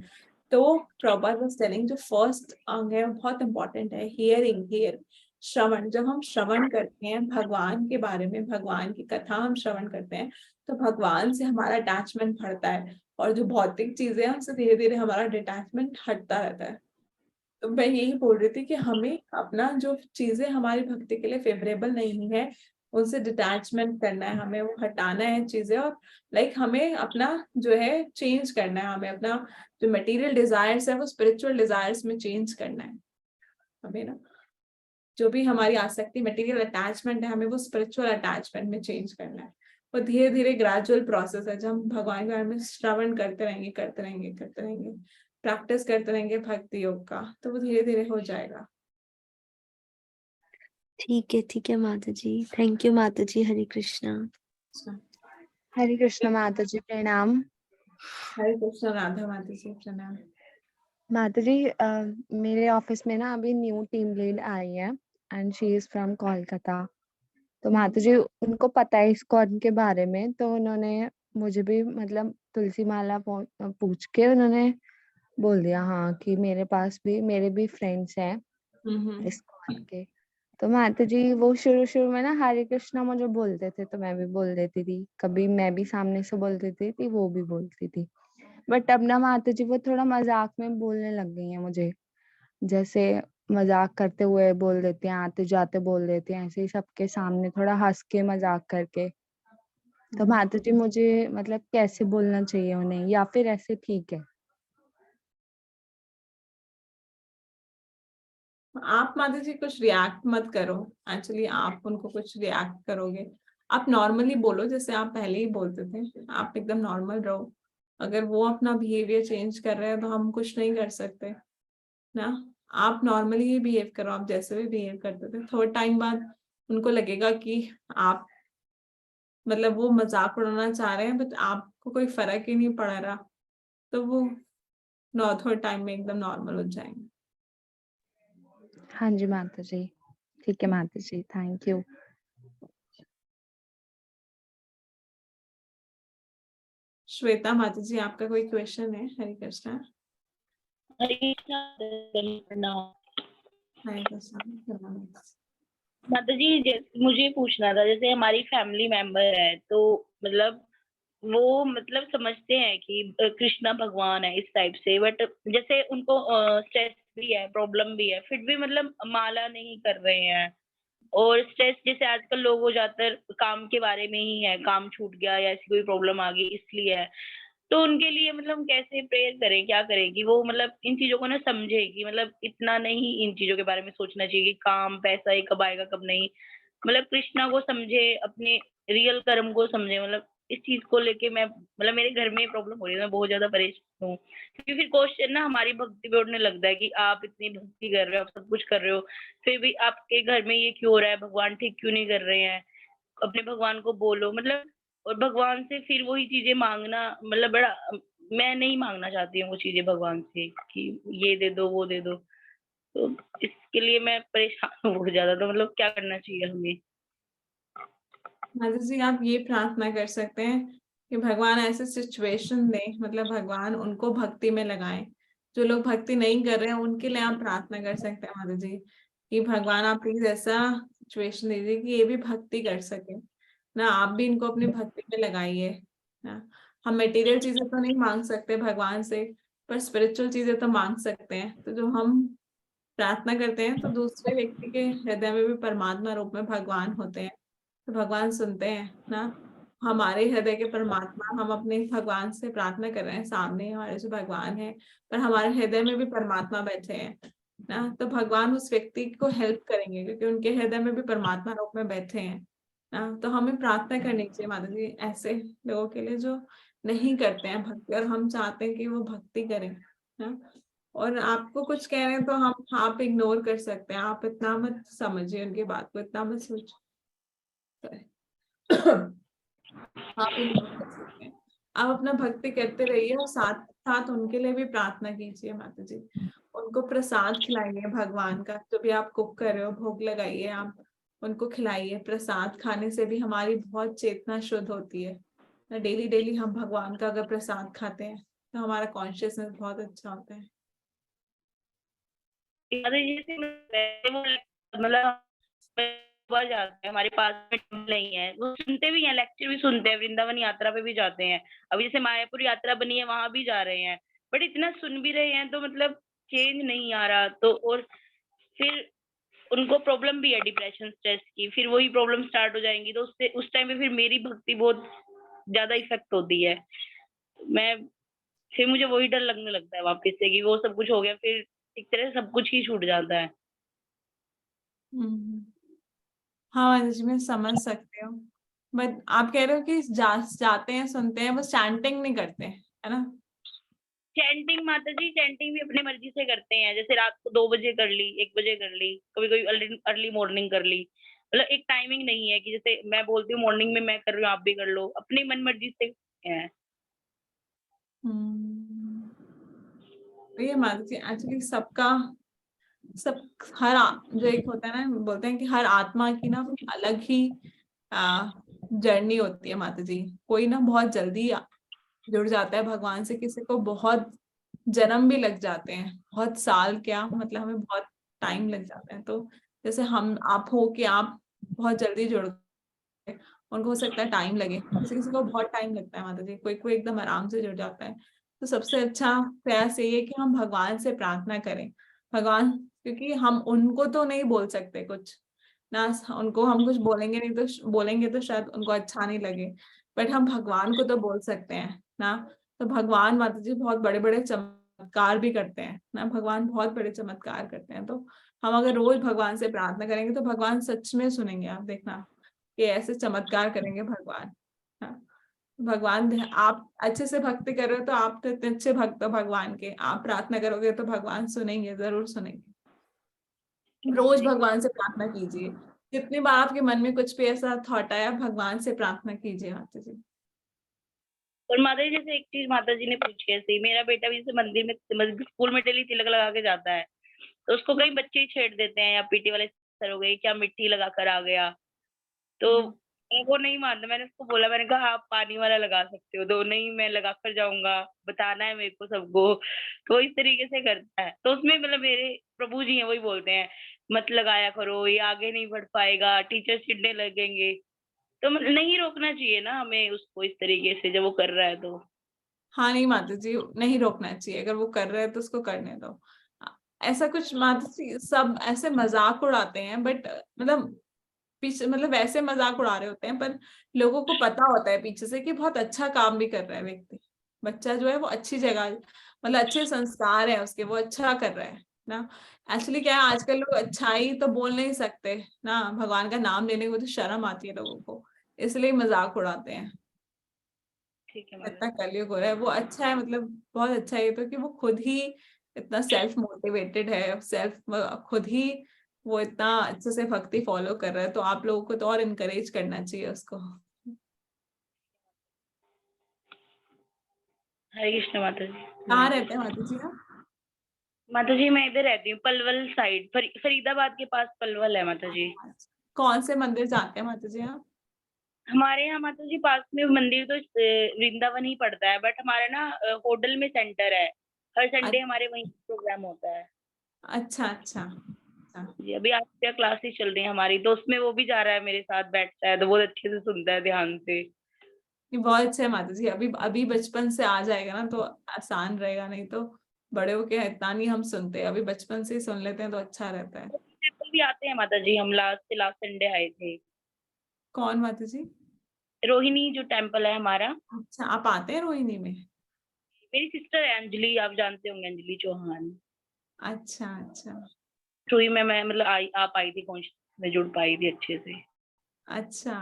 A: तो प्रभुपाद वाज टेलिंग, जो फर्स्ट अंग है वो बहुत इंपॉर्टेंट है, हियर श्रवण। जब हम श्रवण करते हैं भगवान के बारे में, भगवान की कथा हम श्रवण करते हैं, तो भगवान से हमारा अटैचमेंट बढ़ता है, और जो भौतिक चीजें हैं उनसे धीरे धीरे हमारा डिटैचमेंट हटता रहता है। तो मैं यही बोल रही थी कि हमें अपना जो चीजें हमारी भक्ति के लिए फेवरेबल नहीं है उनसे डिटैचमेंट करना है, हमें वो हटाना है चीजें, और हमें अपना जो है चेंज करना है, हमें अपना जो मटेरियल डिजायर्स है वो स्पिरिचुअल डिजायर्स में चेंज करना है। हमें ना, जो भी हमारी आसक्ति मटेरियल अटैचमेंट है, हमें वो स्पिरिचुअल अटैचमेंट में चेंज करना है। वो धीरे धीरे ग्रेजुअल प्रोसेस है, जब हम भगवान के बारे में श्रवण करते रहेंगे प्रैक्टिस करते रहेंगे भक्ति योग का, तो वो धीरे धीरे हो जाएगा।
C: ठीक है माता जी, थैंक यू माता जी। हरे कृष्णा।
E: हरे कृष्ण माता जी, प्रणाम।
A: हरे कृष्ण राधा माता जी, प्रणाम।
E: माता जी, मेरे ऑफिस में ना अभी न्यू टीम लीड आई है and she is from Kolkata. तो माता जी उनको पता है इस्कॉन के बारे में, तो उन्होंने मुझे भी मतलब तुलसी माला पूछ के उन्होंने बोल दिया हाँ कि मेरे पास भी मेरे भी फ्रेंड्स हैं इस्कॉन के। तो माता जी वो शुरू में ना हरे कृष्णा मुझे बोलते थे तो मैं भी बोल देती थी, कभी मैं भी सामने से बोल देती थी, वो भी बोलती थी। बट अब ना माता जी वो थोड़ा मजाक में बोलने लग गई हैं मुझे, जैसे मजाक करते हुए बोल देते हैं, आते जाते बोल देते हैं, ऐसे ही सबके सामने थोड़ा हंस के मजाक करके। तो माता जी मुझे मतलब कैसे बोलना चाहिए उन्हें, या फिर ऐसे ठीक है?
A: आप माता जी कुछ रिएक्ट मत करो। एक्चुअली आप उनको कुछ रिएक्ट करोगे, आप नॉर्मली बोलो जैसे आप पहले ही बोलते थे, आप एकदम नॉर्मल रहो। अगर वो अपना बिहेवियर चेंज कर रहे हैं तो हम कुछ नहीं कर सकते ना। आप नॉर्मली ही बिहेव करो, आप जैसे भी बिहेव करते थे। थोड़ा टाइम बाद उनको लगेगा कि आप मतलब वो मजाक उड़ाना चाह रहे हैं बट आपको कोई फर्क ही नहीं पड़ रहा, तो वो थोड़े टाइम में एकदम नॉर्मल हो जाएंगे।
E: हाँ जी माता जी, ठीक है माता जी, थैंक यू।
A: श्वेता माता जी आपका कोई क्वेश्चन है? हरे कृष्णा। हरे कृष्णा।
F: माता जी मुझे पूछना था, जैसे हमारी फैमिली मेंबर है तो मतलब वो मतलब समझते हैं कि कृष्णा भगवान है इस टाइप से, बट जैसे उनको स्ट्रेस भी है, प्रॉब्लम भी है, फिर भी मतलब माला नहीं कर रहे हैं। और स्ट्रेस जैसे आजकल लोग वो ज्यादातर काम के बारे में ही है, काम छूट गया या ऐसी कोई प्रॉब्लम आ गई इसलिए है। तो उनके लिए मतलब कैसे प्रेयर करें, क्या करें कि वो मतलब इन चीजों को ना समझे कि मतलब इतना नहीं इन चीजों के बारे में सोचना चाहिए कि काम पैसा ये कब आएगा कब नहीं। मतलब कृष्णा को समझे, अपने रियल कर्म को समझे। मतलब इस चीज को लेके मैं मतलब मेरे घर में प्रॉब्लम हो रही है, मैं बहुत ज्यादा परेशान हूँ। क्योंकि फिर क्वेश्चन ना हमारी भक्ति पे उठने लगता है कि आप इतनी भक्ति कर रहे हो, आप सब कुछ कर रहे हो, फिर भी आपके घर में ये क्यों हो रहा है, भगवान ठीक क्यों नहीं कर रहे हैं, अपने भगवान को बोलो। मतलब और भगवान से फिर वही चीजें मांगना मतलब बड़ा मैं नहीं मांगना चाहती हूँ वो चीजें भगवान से कि ये दे दो वो दे दो। तो इसके लिए मैं परेशान हूँ बहुत ज्यादा। तो मतलब क्या करना चाहिए हमें?
A: माता जी आप ये प्रार्थना कर सकते हैं कि भगवान ऐसे सिचुएशन दे, मतलब भगवान उनको भक्ति में लगाएं। जो लोग भक्ति नहीं कर रहे हैं उनके लिए आप प्रार्थना कर सकते हैं माता जी कि भगवान आप प्लीज ऐसा सिचुएशन दीजिए कि ये भी भक्ति कर सके ना। आप भी इनको अपनी भक्ति में लगाइए ना। हम मटेरियल चीजें तो नहीं मांग सकते भगवान से, पर स्पिरिचुअल चीजें तो मांग सकते हैं। तो जो हम प्रार्थना करते हैं तो दूसरे व्यक्ति के हृदय में भी परमात्मा रूप में भगवान होते हैं, तो भगवान सुनते हैं ना। हमारे हृदय के परमात्मा, हम अपने भगवान से प्रार्थना कर रहे हैं, सामने हमारे जो भगवान है पर हमारे हृदय में भी परमात्मा बैठे हैं ना। तो भगवान उस व्यक्ति को हेल्प करेंगे क्योंकि उनके हृदय में भी परमात्मा रूप में बैठे हैं ना। तो हमें प्रार्थना करनी चाहिए माता जी ऐसे लोगों के लिए जो नहीं करते हैं भक्ति, और हम चाहते हैं कि वो भक्ति करें ना। और आपको कुछ कह रहे हैं तो हम आप इग्नोर कर सकते हैं, आप इतना मत समझिए उनकी बात को, इतना मत सोचिए। आप इग्नोर कर सकते हैं, आप अपना भक्ति करते रहिए और साथ साथ उनके लिए भी प्रार्थना कीजिए माता जी। उनको प्रसाद खिलाइए भगवान का, जो भी आप कुक कर रहे हो भोग लगाइए, आप उनको खिलाइए। प्रसाद खाने से भी हमारी बहुत चेतना शुद्ध होती है। डेली डेली हम भगवान का अगर प्रसाद खाते हैं तो हमारा कॉन्शियसनेस बहुत अच्छा होता है।
F: मतलब जाते हैं, हमारे पास में नहीं है, वो सुनते भी हैं, लेक्चर भी सुनते हैं, वृंदावन यात्रा पे भी जाते हैं। अभी जैसे मायापुर यात्रा बनी है वहां भी जा रहे हैं, बट इतना सुन भी रहे हैं तो मतलब चेंज नहीं आ रहा। तो और फिर उनको प्रॉब्लम भी है डिप्रेशन स्ट्रेस की, फिर वही प्रॉब्लम स्टार्ट हो जाएंगी तो उससे उस टाइम पे फिर मेरी भक्ति बहुत ज्यादा इफेक्ट होती है। मैं फिर मुझे वही डर लगने लगता है वापस से कि वो सब कुछ हो गया, फिर एक तरह से सब कुछ ही छूट जाता है।
A: हाँ माता जी मैं समझ सकती हूँ, बट आप कह रहे हो कि जाते हैं सुनते हैं, बस चैंटिंग नहीं करते हैं, है ना?
F: चैंटिंग माता जी, चैंटिंग भी अपनी मर्जी से करते हैं, जैसे रात को 2 बजे कर ली, 1 बजे कर ली, कभी कभी अर्ली मॉर्निंग कर ली। मतलब एक टाइमिंग नहीं है कि जैसे मैं बोलती हूँ मॉर्निंग में मैं कर रही हूँ आप भी कर लो, अपनी मन मर्जी से है।
A: तो ये माता जी एक्चुअली सबका सब जो एक होता है ना, बोलते हैं कि हर आत्मा की ना अपनी अलग ही जर्नी होती है माता जी। कोई ना बहुत जल्दी जुड़ जाता है भगवान से, किसी को बहुत जन्म भी लग जाते हैं, बहुत साल क्या मतलब हमें बहुत टाइम लग जाता है। तो जैसे हम आप हो कि आप बहुत जल्दी जुड़ गए, उनको हो सकता है टाइम लगे, किसी किसी को बहुत टाइम लगता है माता जी, कोई कोई एकदम आराम से जुड़ जाता है। तो सबसे अच्छा प्रयास यही है कि हम भगवान से प्रार्थना करें। भगवान, क्योंकि हम उनको तो नहीं बोल सकते कुछ ना, उनको हम कुछ बोलेंगे नहीं, तो बोलेंगे तो शायद उनको अच्छा नहीं लगे, बट हम भगवान को तो बोल सकते हैं ना। तो भगवान माता जी बहुत बड़े बड़े चमत्कार भी करते हैं ना, भगवान बहुत बड़े चमत्कार करते हैं। तो हम अगर रोज भगवान से प्रार्थना करेंगे तो भगवान सच में सुनेंगे। आप देखना कि ऐसे चमत्कार करेंगे भगवान। हाँ, भगवान, आप अच्छे से भक्ति कर रहे हो तो आप तो इतने अच्छे भक्त हो भगवान के, आप प्रार्थना करोगे तो भगवान सुनेंगे, जरूर सुनेंगे। रोज भगवान से प्रार्थना कीजिए, जितनी बार आपके मन में कुछ भी ऐसा थॉट आया, भगवान से प्रार्थना कीजिए माता जी।
F: और माता जी जैसे एक चीज माता जी ने पूछी ऐसे, मेरा बेटा भी जैसे मंदिर में स्कूल में डेली तिलक लगा के जाता है, तो उसको कई बच्चे ही छेड़ देते हैं, या पीटी वाले सर हो गए, क्या मिट्टी लगा कर आ गया, तो वो नहीं मानता। मैंने उसको बोला, मैंने कहा आप पानी वाला लगा सकते हो, तो नहीं मैं लगा कर जाऊंगा, बताना है मेरे को सबको, तो इस तरीके से करता है। तो उसमें मतलब मेरे प्रभु जी हैं, वही बोलते हैं मत लगाया करो, ये आगे नहीं बढ़ पाएगा, टीचर चिढ़ने लगेंगे। तो मतलब नहीं रोकना चाहिए ना हमें उसको इस तरीके से जब वो कर रहा है तो।
A: हाँ नहीं माता जी, नहीं रोकना चाहिए, अगर वो कर रहे हैं तो उसको करने दो। ऐसा कुछ माता जी सब ऐसे मजाक उड़ाते हैं, बट मतलब पीछे मतलब वैसे मजाक उड़ा रहे होते हैं, पर लोगों को पता होता है पीछे से कि बहुत अच्छा काम भी कर रहा है व्यक्ति, बच्चा जो है वो अच्छी जगह, मतलब अच्छे संस्कार है उसके, वो अच्छा कर रहा है ना। एक्चुअली क्या है, आजकल लोग अच्छाई तो बोल नहीं सकते ना, भगवान का नाम लेने को तो शर्म आती है लोगों को, इसलिए मजाक उड़ाते हैं।
F: ठीक है
A: इतना
F: मैडम।
A: कलयुग हो रहा है, वो अच्छा है, मतलब बहुत अच्छा है ये तो, कि वो खुद ही इतना सेल्फ मोटिवेटेड है, सेल्फ खुद ही वो इतना अच्छे से भक्ति फॉलो कर रहा है, तो आप लोगों को तो और इनकरेज करना चाहिए उसको।
F: हरे कृष्ण माता जी।
A: कहाँ रहते हैं माता जी आप?
F: माता जी मैं इधर रहती हूँ पलवल साइड, फरीदाबाद के पास पलवल है माता जी।
A: कौन से मंदिर जाते हैं माता जी आप?
F: हमारे यहाँ माता जी पास में मंदिर तो वृंदावन ही पड़ता है, बट हमारा ना होटल में सेंटर है, हर संडे हमारे वहीं प्रोग्राम होता है।
A: अच्छा अच्छा अच्छा।
F: जी अभी आज क्लासेस चल रही है हमारी, तो उसमें वो भी जा रहा है मेरे साथ, बैठता है तो बहुत अच्छे से सुनता है ध्यान से।
A: ये बहुत अच्छा है माता जी, अभी अभी बचपन से आ जाएगा ना तो आसान रहेगा, नहीं तो बड़े होके इतना नहीं हम सुनते, अभी बचपन से ही सुन लेते हैं तो अच्छा रहता है।
F: टेम्पल भी आते हैं माता जी, हम लास्ट संडे आए थे।
A: कौन माता जी?
F: रोहिणी जो टेम्पल है हमारा।
A: अच्छा, आप आते हैं रोहिणी में?
F: मेरी सिस्टर है अंजलि, आप जानते होंगे अंजलि चौहान।
A: अच्छा अच्छा
F: थ्रू ही मैं मतलब आप आई थी कॉन्शियस में, जुड़ पाई थी अच्छे से।
A: अच्छा।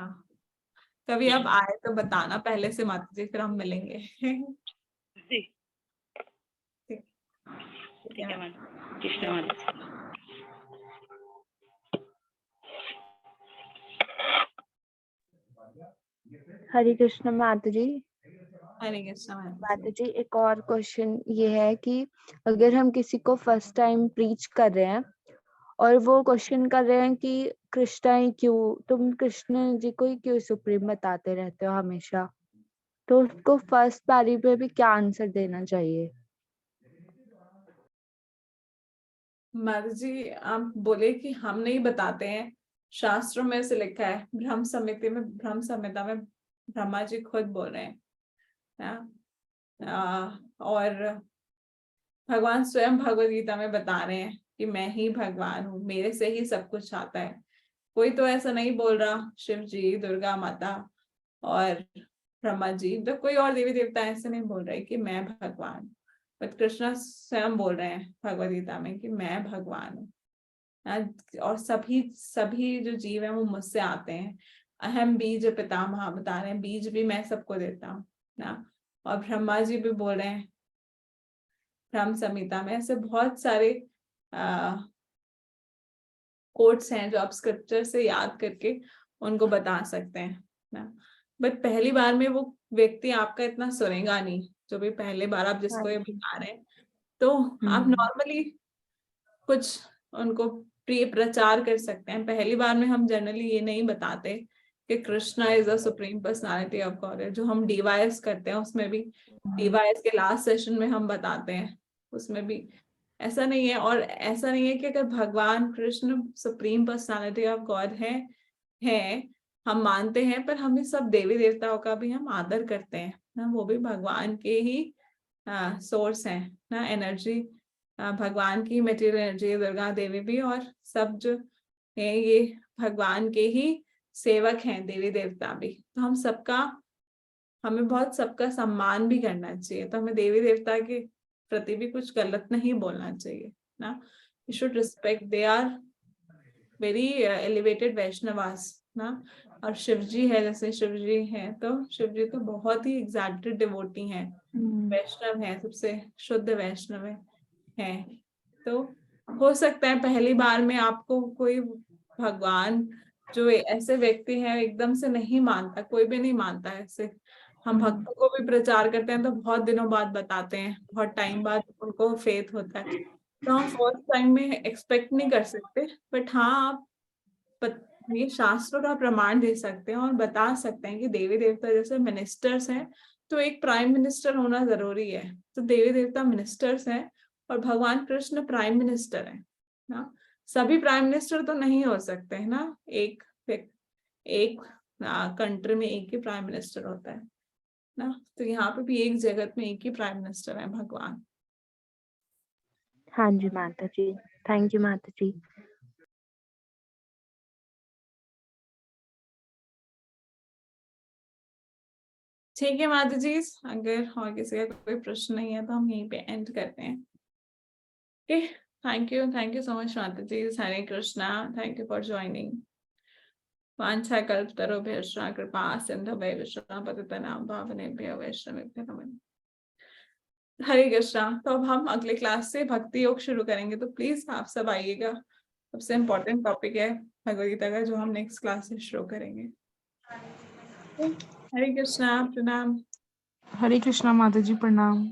A: कभी आप आए तो बताना पहले से माता जी, फिर हम मिलेंगे।
F: जी
A: ठीक
F: ठीक है
A: है।
F: मैम, कृष्ण माता।
E: हरे कृष्ण माता जी।
A: हरे कृष्णा माता
E: माता
A: जी।
E: जी एक और क्वेश्चन ये है कि अगर हम किसी को फर्स्ट टाइम प्रीच कर रहे हैं और वो क्वेश्चन कर रहे हैं कि कृष्णा ही क्यों, तुम कृष्ण जी को ही क्यों सुप्रीम बताते रहते हो हमेशा, तो उसको फर्स्ट पारी पे भी क्या आंसर देना चाहिए?
A: माता जी आप बोले कि हम नहीं बताते हैं, शास्त्रों में से लिखा है, ब्रह्म संहिता में ब्रह्मा जी खुद बोल रहे हैं ना, और भगवान स्वयं भगवद गीता में बता रहे हैं कि मैं ही भगवान हूँ, मेरे से ही सब कुछ आता है। कोई तो ऐसा नहीं बोल रहा, शिव जी, दुर्गा माता और ब्रह्मा जी, तो कोई और देवी देवता ऐसे नहीं बोल रहे कि मैं भगवान, बट कृष्ण स्वयं बोल रहे हैं भगवद गीता में कि मैं भगवान हूँ। और सभी सभी जो जीव है वो मुझसे आते हैं, अहम बीज पितामह बता रहे हैं, बीज भी मैं सबको देता हूँ ना। और ब्रह्मा जी भी बोल रहे हैं ब्रह्म संहिता में, ऐसे बहुत सारे कोट्स हैं जो आप स्क्रिप्चर से याद करके उनको बता सकते हैं ना। बट पहली बार में वो व्यक्ति आपका इतना सुनेगा नहीं, जो भी पहले बार आप
E: हाँ
A: जिसको ये
E: जी।
A: बता रहे हैं, तो आप नॉर्मली कुछ उनको प्रिय प्रचार कर सकते हैं। पहली बार में हम जनरली ये नहीं बताते कि Krishna is a supreme personality of God, जो हम डीवाईएस करते हैं उसमें भी, डीवाईएस के लास्ट सेशन में हम बताते हैं उसमें भी ऐसा नहीं है। और ऐसा नहीं है कि अगर भगवान Krishna supreme personality of God है हम मानते हैं, पर हम इस सब देवी देवताओं का भी हम आदर करते हैं ना, वो भी भगवान के ही सोर्स हैं ना, एनर्जी भगवान की मटेरियल एनर्जी, दुर्गा देवी भी, और सब जो है ये भगवान के ही सेवक हैं, देवी देवता भी। तो हम सबका, हमें बहुत सबका सम्मान भी करना चाहिए। तो हमें देवी देवता के प्रति भी कुछ गलत नहीं बोलना चाहिए ना। You should respect, they are very elevated Vaishnavas ना। और शिव जी है, जैसे शिव जी हैं, तो शिव जी तो बहुत ही एग्जैल्टेड डिवोटी हैं, वैष्णव हैं, सबसे शुद्ध वैष्णव हैं। तो हो सकता है पहली बार में आपको कोई भगवान जो ऐसे व्यक्ति हैं एकदम से नहीं मानता, कोई भी नहीं मानता है ऐसे। हम भक्तों को भी प्रचार करते हैं तो बहुत दिनों बाद बताते हैं, बहुत टाइम बाद उनको फेथ होता है। तो हम फर्स्ट टाइम में एक्सपेक्ट नहीं कर सकते, बट हाँ आप ये शास्त्रों का प्रमाण दे सकते हैं और बता सकते हैं कि देवी देवता जैसे मिनिस्टर्स हैं, तो एक प्राइम मिनिस्टर होना जरूरी है। तो देवी देवता मिनिस्टर्स हैं और भगवान कृष्ण प्राइम मिनिस्टर है ना। सभी प्राइम मिनिस्टर तो नहीं हो सकते है ना, एक कंट्री में एक ही प्राइम मिनिस्टर होता है ना। तो यहाँ पे भी एक जगत में एक ही प्राइम मिनिस्टर है, भगवान।
E: हाँ जी माता जी, थैंक यू माता जी।
A: ठीक है माता जी, अगर और किसी का कोई प्रश्न नहीं है तो हम यहीं पे एंड करते हैं। Okay, thank you so much Mataji. Hare Krishna, thank you for joining. वाञ्छाकल्पतरुभ्यश्च कृपा सिन्धुभ्यः पतितानां पावनेभ्यो वैष्णवेभ्यो नमः। हरे कृष्णा। तो अब हम अगले क्लास से भक्ति योग शुरू करेंगे, तो प्लीज आप सब आइएगा। सबसे इम्पोर्टेंट टॉपिक है भगवद गीता का, जो हम नेक्स्ट क्लास से शुरू करेंगे। हरे कृष्णा, प्रणाम।
D: हरे कृष्णा माता जी, प्रणाम।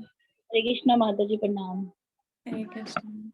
F: हरे कृष्णा माता जी, प्रणाम।
A: हरे कृष्णा।